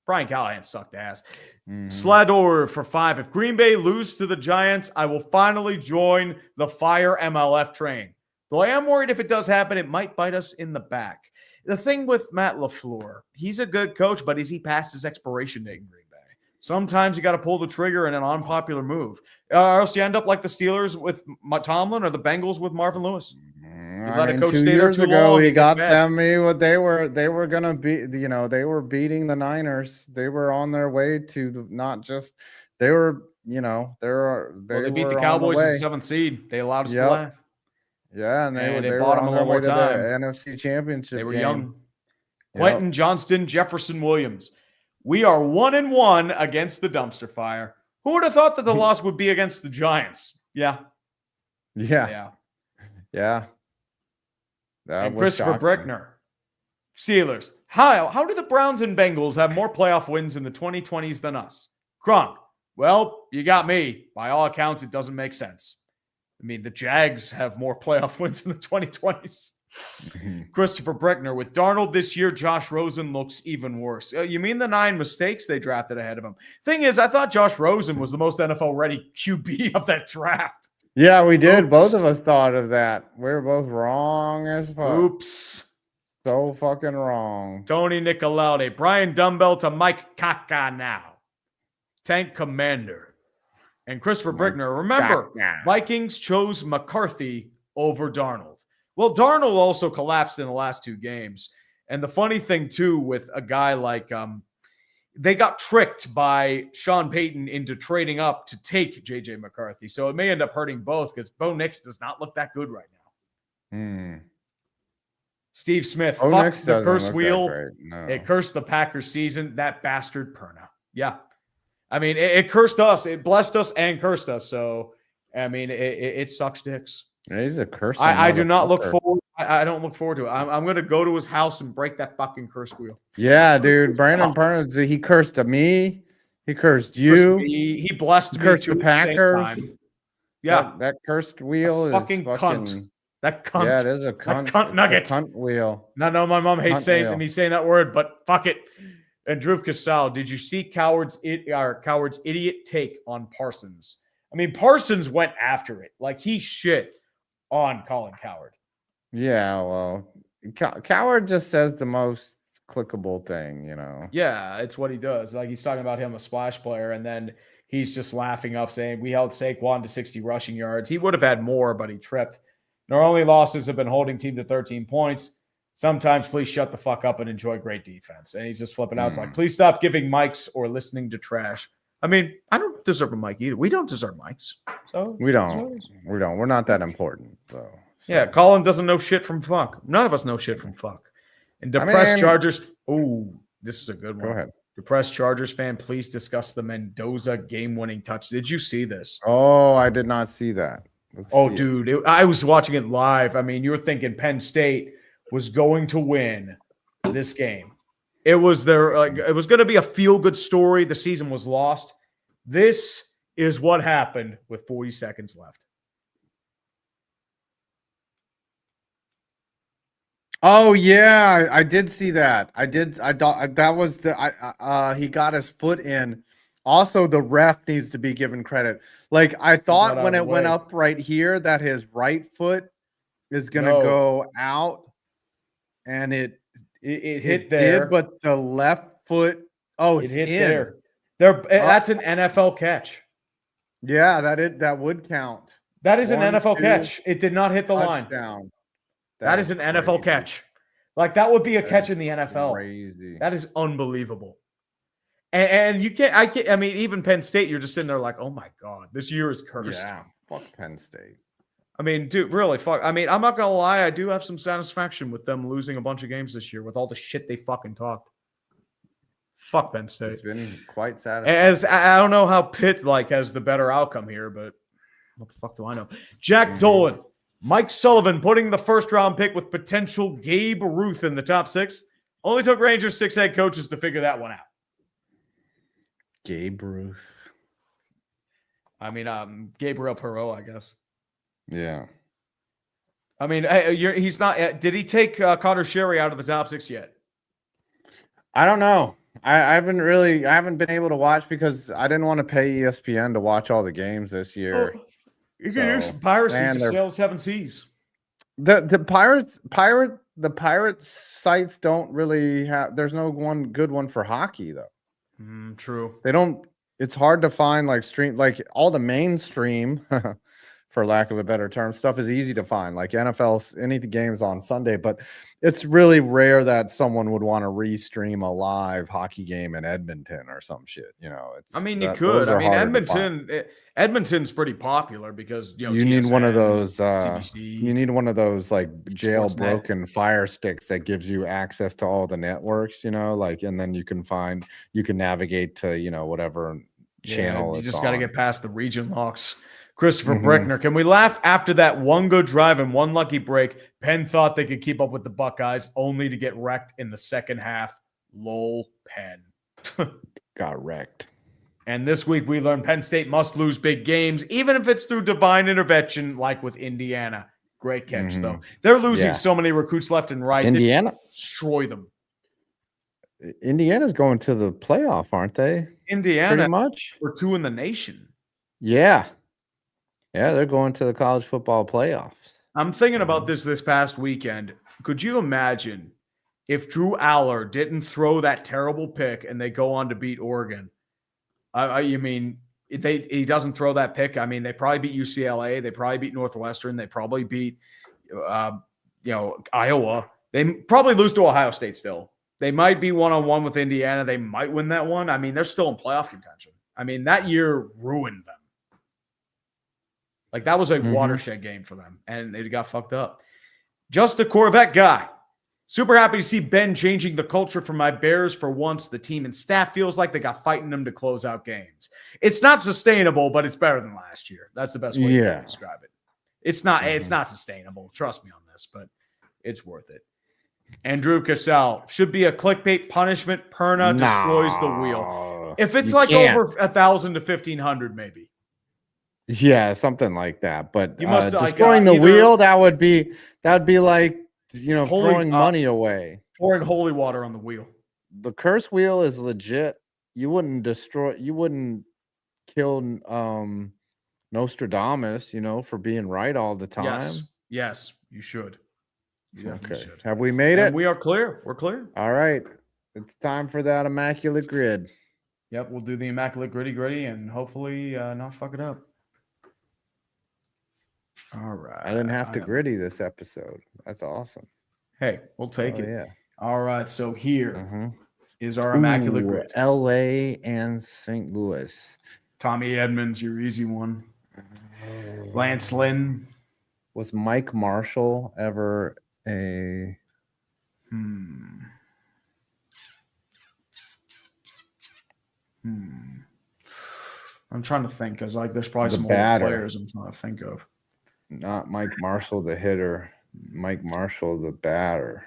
Brian Callahan sucked ass. Slador for 5. If Green Bay lose to the Giants, I will finally join the Fire MLF train. Though I am worried if it does happen, it might bite us in the back. The thing with Matt LaFleur, he's a good coach, but is he past his expiration date in Green Bay? Sometimes you got to pull the trigger in an unpopular move. Or else you end up like the Steelers with Tomlin or the Bengals with Marvin Lewis. I mean, 2 years ago, he got them. They were gonna be. They were beating the Niners. They were on their way to not just. They were. They beat the Cowboys as the 7th seed. They allowed us to laugh. Yeah, and they bought them one more time. The NFC Championship. They were young. Quentin Johnston, Jefferson Williams. We are 1-1 against the dumpster fire. Who would have thought that the loss would be against the Giants? Yeah. And Christopher Brickner. Steelers. How do the Browns and Bengals have more playoff wins in the 2020s than us? Kronk. Well, you got me. By all accounts, it doesn't make sense. I mean, the Jags have more playoff wins in the 2020s. Christopher Brickner. With Darnold this year, Josh Rosen looks even worse. You mean the 9 mistakes they drafted ahead of him? Thing is, I thought Josh Rosen was the most NFL-ready QB of that draft. Yeah, we did. Oops. Both of us thought of that. We were both wrong as fuck. Oops. So fucking wrong. Tony Nicolaude. Brian Dumbbell to Mike Kaka now. Tank Commander. And Christopher Brickner. Remember, Vikings chose McCarthy over Darnold. Well, Darnold also collapsed in the last 2 games. And the funny thing, too, with a guy like they got tricked by Sean Payton into trading up to take J.J. McCarthy. So it may end up hurting both because Bo Nix does not look that good right now. Steve Smith, fuck the curse wheel. No. It cursed the Packers season. That bastard Perna. Yeah. I mean, it cursed us. It blessed us and cursed us. So, I mean, it sucks dicks. He's a curse. I do not look forward. I don't look forward to it. I'm going to go to his house and break that fucking curse wheel. Yeah, dude. Brandon Perna, he cursed me. He cursed you. He blessed me. Cursed the Packers. Yeah. That cursed wheel is fucking cunt. That cunt. Yeah, it is a cunt. That cunt nugget. Cunt wheel. No, my mom hates me saying that word, but fuck it. And Drew Casal, did you see Coward's idiot take on Parsons? I mean, Parsons went after it. Like, he shit on Colin Coward. Yeah, well, Coward just says the most clickable thing, you know. Yeah, it's what he does. Like, he's talking about him, a splash player, and then he's just laughing up saying, we held Saquon to 60 rushing yards. He would have had more, but he tripped. And our only losses have been holding team to 13 points. Sometimes please shut the fuck up and enjoy great defense. And he's just flipping out. It's like, please stop giving mics or listening to trash. I mean, I don't deserve a mic either. We don't deserve mics. So we don't. We're not that important, though. So. Yeah, Colin doesn't know shit from fuck. None of us know shit from fuck. And depressed Chargers. Oh, this is a good one. Go ahead. Depressed Chargers fan, please discuss the Mendoza game-winning touch. Did you see this? Oh, I did not see that. Dude, I was watching it live. I mean, you were thinking Penn State was going to win this game. It was it was going to be a feel-good story. The season was lost. This is what happened with 40 seconds left. Oh yeah, I did see that. That was he got his foot in. Also, the ref needs to be given credit. Like, I thought when it went up right here that his right foot is going to go out, and it hit there. But the left foot, it's hit in. That's an NFL catch. Yeah, that would count. That is an NFL catch. It did not hit the line. Touchdown. That is an NFL catch. Like, that would be a catch in the NFL. Crazy. That is unbelievable. And you can't, I mean, even Penn State, you're just sitting there like, oh my God, this year is cursed. Yeah, fuck Penn State. I mean, dude, really, fuck. I mean, I'm not going to lie. I do have some satisfaction with them losing a bunch of games this year with all the shit they fucking talked. Fuck Penn State. It's been quite satisfying. I don't know how Pitt, has the better outcome here, but what the fuck do I know? Jack Dolan, Mike Sullivan putting the first-round pick with potential Gabe Ruth in the top 6. Only took Rangers 6 head coaches to figure that one out. Gabe Ruth. I mean, Gabriel Perreault, I guess. Yeah. I mean, he's not. Did he take Connor Sherry out of the top 6 yet? I don't know. I haven't been able to watch because I didn't want to pay ESPN to watch all the games this year. Oh, you can use some piracy to sail 7 seas. The Pirates sites don't really have. There's no one good one for hockey though. True. They don't. It's hard to find all the mainstream, for lack of a better term, stuff is easy to find. Like NFL, any games on Sunday, but it's really rare that someone would want to restream a live hockey game in Edmonton or some shit. You know, you could. I mean, Edmonton's pretty popular because you need one of those. You need one of those jailbroken Fire Sticks that gives you access to all the networks. You know, and then you can navigate to whatever channel. You just got to get past the region locks. Christopher Brickner, can we laugh after that one good drive and one lucky break? Penn thought they could keep up with the Buckeyes, only to get wrecked in the second half. Lol, Penn. Got wrecked. And this week we learned Penn State must lose big games, even if it's through divine intervention, like with Indiana. Great catch, though. They're losing so many recruits left and right. Indiana? Destroy them. Indiana's going to the playoff, aren't they? Indiana. Pretty much. We're 2 in the nation. Yeah. Yeah, they're going to the college football playoffs. I'm thinking about this past weekend. Could you imagine if Drew Aller didn't throw that terrible pick and they go on to beat Oregon? You mean, he doesn't throw that pick. I mean, they probably beat UCLA. They probably beat Northwestern. They probably beat, Iowa. They probably lose to Ohio State still. They might be one-on-one with Indiana. They might win that one. I mean, they're still in playoff contention. I mean, that year ruined them. Like, that was a watershed game for them, and they got fucked up. Just a Corvette guy. Super happy to see Ben changing the culture for my Bears for once. The team and staff feels like they got fighting them to close out games. It's not sustainable, but it's better than last year. That's the best way to describe it. It's not sustainable. Trust me on this, but it's worth it. Andrew Cassell should be a clickbait punishment. Perna destroys the wheel. If it's like over 1,000 to 1,500, maybe. Yeah, something like that. But you must destroying the wheel, that would be like, throwing money away. Pouring holy water on the wheel. The curse wheel is legit. You wouldn't kill Nostradamus, for being right all the time. Yes, you should. Okay. Have we made it? We are clear. We're clear. All right. It's time for that immaculate grid. Yep, we'll do the immaculate gritty and hopefully not fuck it up. All right. I didn't have to gritty this episode. That's awesome. Hey, we'll take it. Yeah. All right. So here is our immaculate grid. LA and St. Louis. Tommy Edmonds, your easy one. Lance Lynn. Was Mike Marshall ever a I'm trying to think because there's probably some other players I'm trying to think of. Not Mike Marshall, the hitter. Mike Marshall, the batter.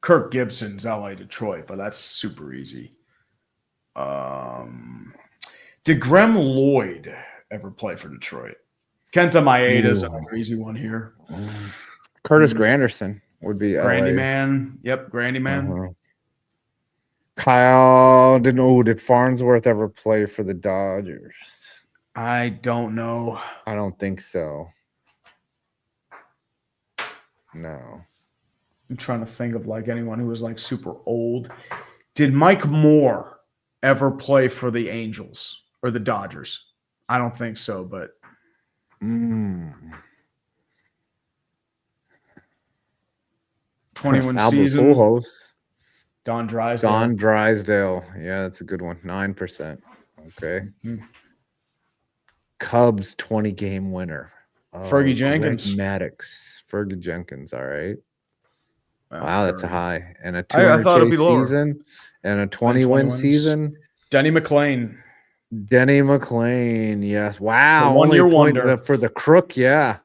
Kirk Gibson's LA Detroit, but that's super easy. Did Graham Lloyd ever play for Detroit? Kenta Maeda's another easy one here. Curtis Granderson would be Grandy LA. Man. Yep, Grandy Man. Kyle did Farnsworth ever play for the Dodgers? I don't know. I don't think so. No. I'm trying to think of anyone who was super old. Did Mike Moore ever play for the Angels or the Dodgers? I don't think so, but 21 season. Pujols. Don Drysdale. Don Drysdale. Yeah, that's a good one. 9%. Okay. Cubs 20-game winner. Fergie Jenkins. Maddox. Fergie Jenkins. All right. Wow, that's a high. And a 200K season and a 20-win season. Denny McLain. Denny McLain. Yes. Wow. 1 year wonder for the crook. Yeah.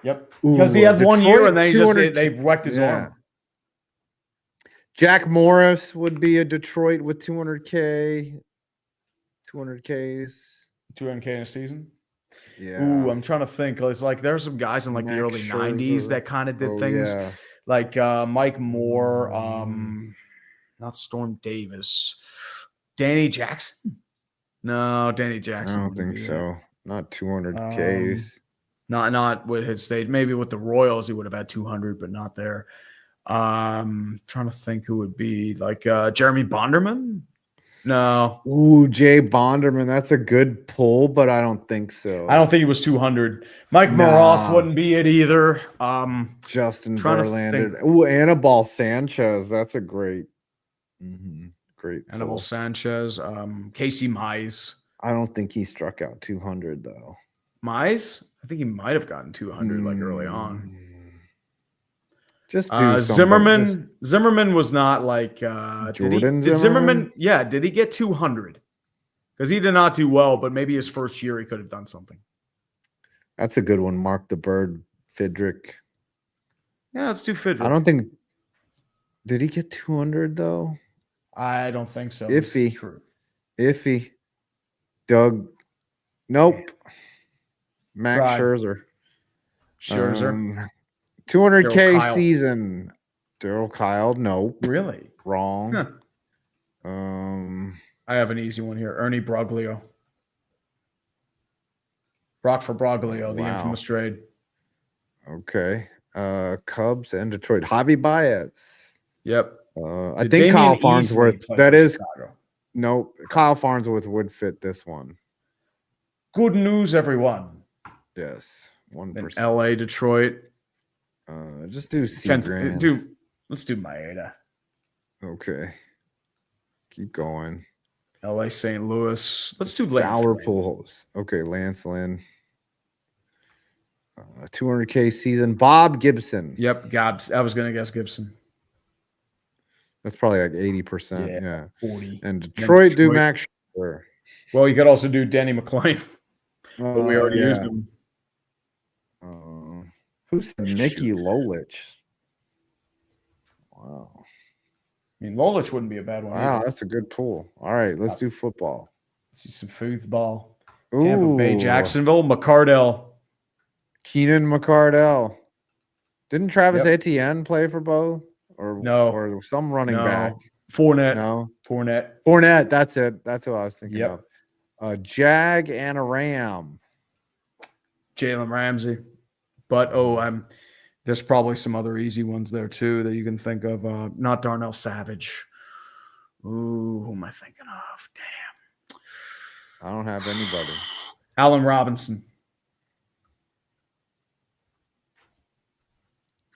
Yep. Because he had Detroit, 1 year and they wrecked his arm. Jack Morris would be a Detroit with 200K. 200Ks. 200K in a season. Yeah. Ooh, I'm trying to think. It's there's some guys in the early '90s that kind of did things. Yeah. Like Mike Moore, not Storm Davis, Danny Jackson. No, Danny Jackson. I don't think so. Not 200Ks. Not with his stage. Maybe with the Royals, he would have had 200, but not there. Trying to think who would be Jeremy Bonderman. No. Ooh, Jay Bonderman. That's a good pull, but I don't think so. I don't think he was 200. Mike Moroth wouldn't be it either. Justin Verlander. Ooh, Anibal Sanchez. That's a great pull. Anibal Sanchez. Casey Mize. I don't think he struck out 200 though. Mize? I think he might have gotten 200 early on. Just do Zimmerman. Zimmerman was not Jordan did Zimmerman? Yeah, did he get 200? Because he did not do well, but maybe his first year he could have done something. That's a good one. Mark the Bird, Fidrick. Yeah, let's do Fidrick. I don't think. Did he get 200 though? I don't think so. Iffy. Doug. Nope. Max Scherzer. 200K season. Daryl Kyle. Nope. Really? Wrong. Huh. I have an easy one here. Ernie Broglio. Brock for Broglio, the infamous trade. Okay. Cubs and Detroit. Javi Baez. Yep. I think Kyle Farnsworth. That is. Nope. Kyle Farnsworth would fit this one. Good news, everyone. Yes. 1%. LA, Detroit. Just do Seagrand. Let's do Maeda. Okay. Keep going. LA St. Louis. Let's do Lance Sour Lynn. Pujols. Okay, Lance Lynn. 200K season. Bob Gibson. Yep, Gabs. I was gonna guess Gibson. That's probably like 80%. Yeah. 40. And Detroit, do Detroit. Max Scherzer. Well, you could also do Danny McClain, but we already used him. Who said Nicky Lolich? Wow. I mean, Lolich wouldn't be a bad one. Wow, either. that's a good pull. All right, let's do football. Let's see some football. Tampa Bay, Ooh. Jacksonville, McCardell. Keenan McCardell. Didn't Travis Etienne play for both? Or No. Or some running back? Fournette. No. Fournette. That's it. That's what I was thinking of. A Jag and a Ram. Jalen Ramsey. But there's probably some other easy ones there too that you can think of. Not Darnell Savage. Ooh, who am I thinking of? Damn. I don't have anybody. Allen Robinson.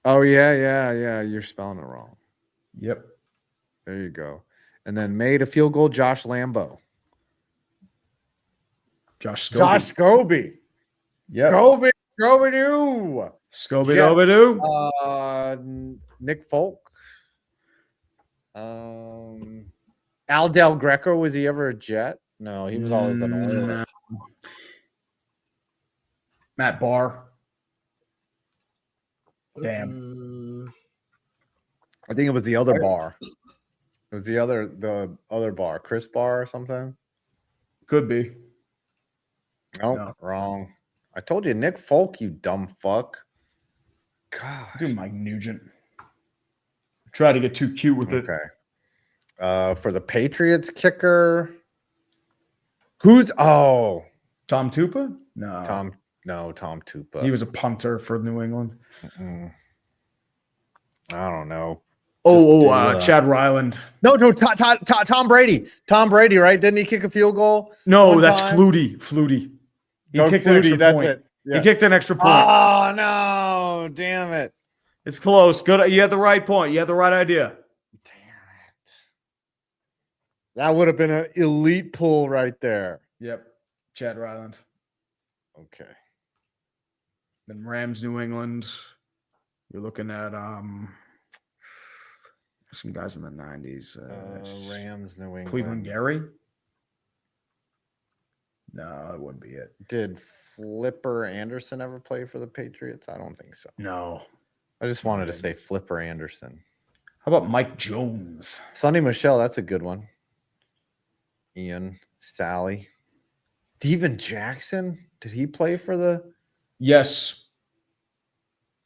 Oh, yeah. You're spelling it wrong. Yep. There you go. And then made a field goal, Josh Lambo. Josh Scobie. Josh Scobie. Yep. Scobie-Doo. Scobie-Doo. Nick Folk. Al Del Greco, was he ever a Jet? No, he was always an Oiler. No. Matt Barr. Damn. I think it was the other bar. It was the other bar, Chris Bar or something. Could be. Nope, No. wrong. I told you, Nick Folk, you dumb fuck. God. Do Mike Nugent. Try to get too cute with it. Okay. For the Patriots kicker, who's Tom Tupa? No. Tom Tupa. He was a punter for New England. I don't know. Chad Ryland. No, Tom Brady. Tom Brady, right? Didn't he kick a field goal? No, that's Flutie. He kicked an extra that's point. it. Yeah. He kicked an extra point. Oh no! Damn it! It's close. Good. You had the right point. You had the right idea. Damn it! That would have been an elite pull right there. Yep. Chad Ryland. Okay. Then Rams, New England. You're looking at some guys in the 90s. Rams, New England. Cleveland Gary? No, that wouldn't be it. Did Flipper Anderson ever play for the Patriots? I don't think so. No. I just wanted to say Flipper Anderson. How about Mike Jones? Sonny Michel, that's a good one. Ian, Sally. Steven Jackson? Did he play for the... Yes.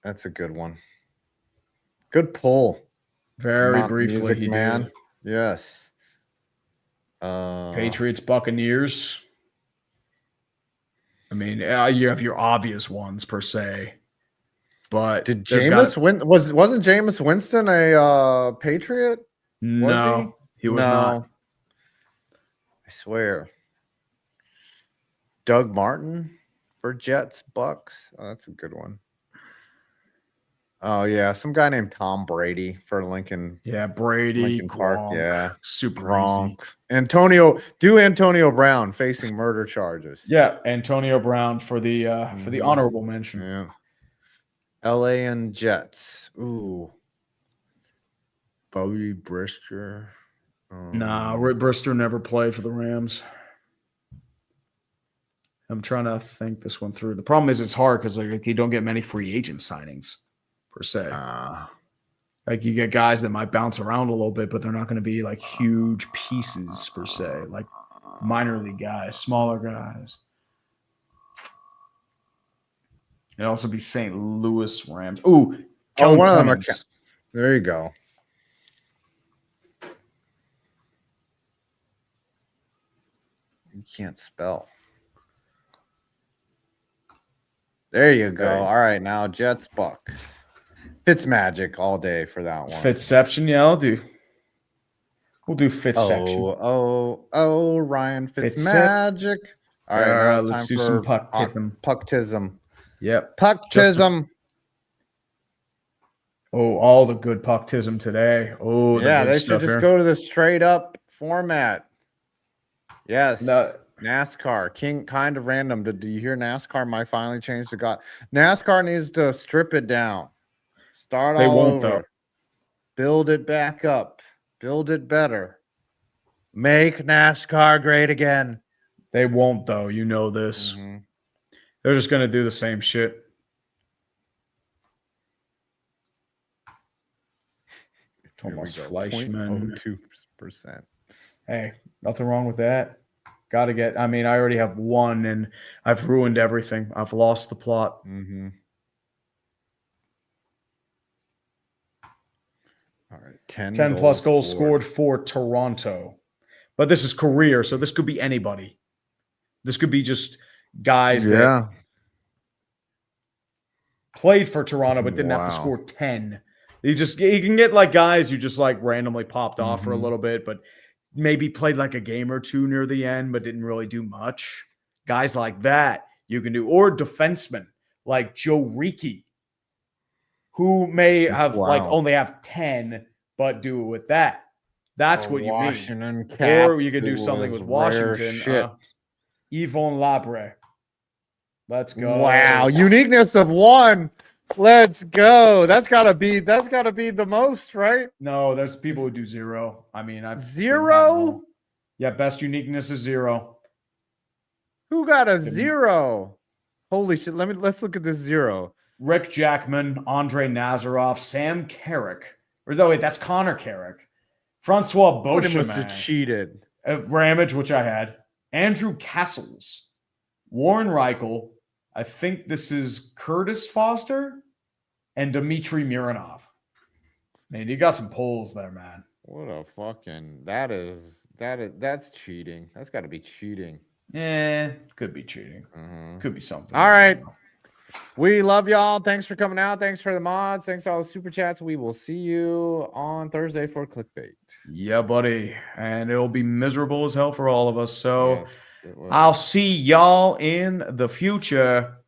That's a good one. Good pull. Very Not briefly, music he man. did. Yes. Patriots, Buccaneers. I mean, you have your obvious ones per se, but did Jameis wasn't Jameis Winston a Patriot? No, he was not. I swear. Doug Martin for Jets, Bucks. Oh, that's a good one. Oh yeah, some guy named Tom Brady for Lincoln. Yeah, Brady, Lincoln Park. Gronk, Yeah, super Gronk. easy. Antonio Brown facing murder charges. Yeah, Antonio Brown for the honorable mention. Yeah. LA and Jets. Ooh. Bobby Brister. Nah, Rick Brister never played for the Rams. I'm trying to think this one through. The problem is it's hard because you don't get many free agent signings per se. Like you get guys that might bounce around a little bit, but they're not going to be like huge pieces per se, like minor league guys, smaller guys. It'd also be St. Louis Rams. Ooh, Kellen one of them are. Clemens. There you go. You can't spell. There you go. Okay. All right, now Jets Bucks. Fitzmagic all day for that one. Fitzception, yeah, I'll do. We'll do Fitzception. Oh, Ryan Fitzmagic. All right, now it's let's time do for some pucktism. Pucktism. Yep. Pucktism. Oh, all the good pucktism today. Oh, yeah, the good they stuff should just here. go to the straight up format. Yes. No. NASCAR, King, kind of random. Do you hear NASCAR might finally change the god? NASCAR needs to strip it down. Start They all won't, over. though. Build it back up. Build it better. Make NASCAR great again. They won't, though. You know this. Mm-hmm. They're just going to do the same shit. Thomas Fleischman. 0.02%. Hey, nothing wrong with that. Got to get. I mean, I already have one, and I've ruined everything. I've lost the plot. Mm-hmm. All right, 10 plus goals scored for Toronto. But this is career, so this could be anybody. This could be just guys that played for Toronto but didn't have to score 10. You can get like guys who just like randomly popped off for a little bit, but maybe played like a game or two near the end, but didn't really do much. Guys like that you can do, or defensemen like Joe Ricci, who may have like only have 10, but do it with that. That's what you mean. Or you could do something with Washington. Yvon Labre. Let's go. Wow, uniqueness of 1. Let's go. That's gotta be the most, right? No, there's people who do 0. I mean, I've 0. Yeah, best uniqueness is 0. Who got a 0? Holy shit! Let's look at this 0. Rick Jackman, Andre Nazarov, Sam Carrick. Or no, wait, that's Connor Carrick. Francois Beauchemin. Cheated. Ramage, which I had. Andrew Castles. Warren Reichel. I think this is Curtis Foster and Dmitry Mironov. Man, you got some polls there, man. What a fucking that's cheating. That's got to be cheating. Could be cheating. Could be something. All right. We love y'all. Thanks for coming out. Thanks for the mods. Thanks to all the super chats. We will see you on Thursday for clickbait. Yeah, buddy. And it'll be miserable as hell for all of us. So I'll see y'all in the future.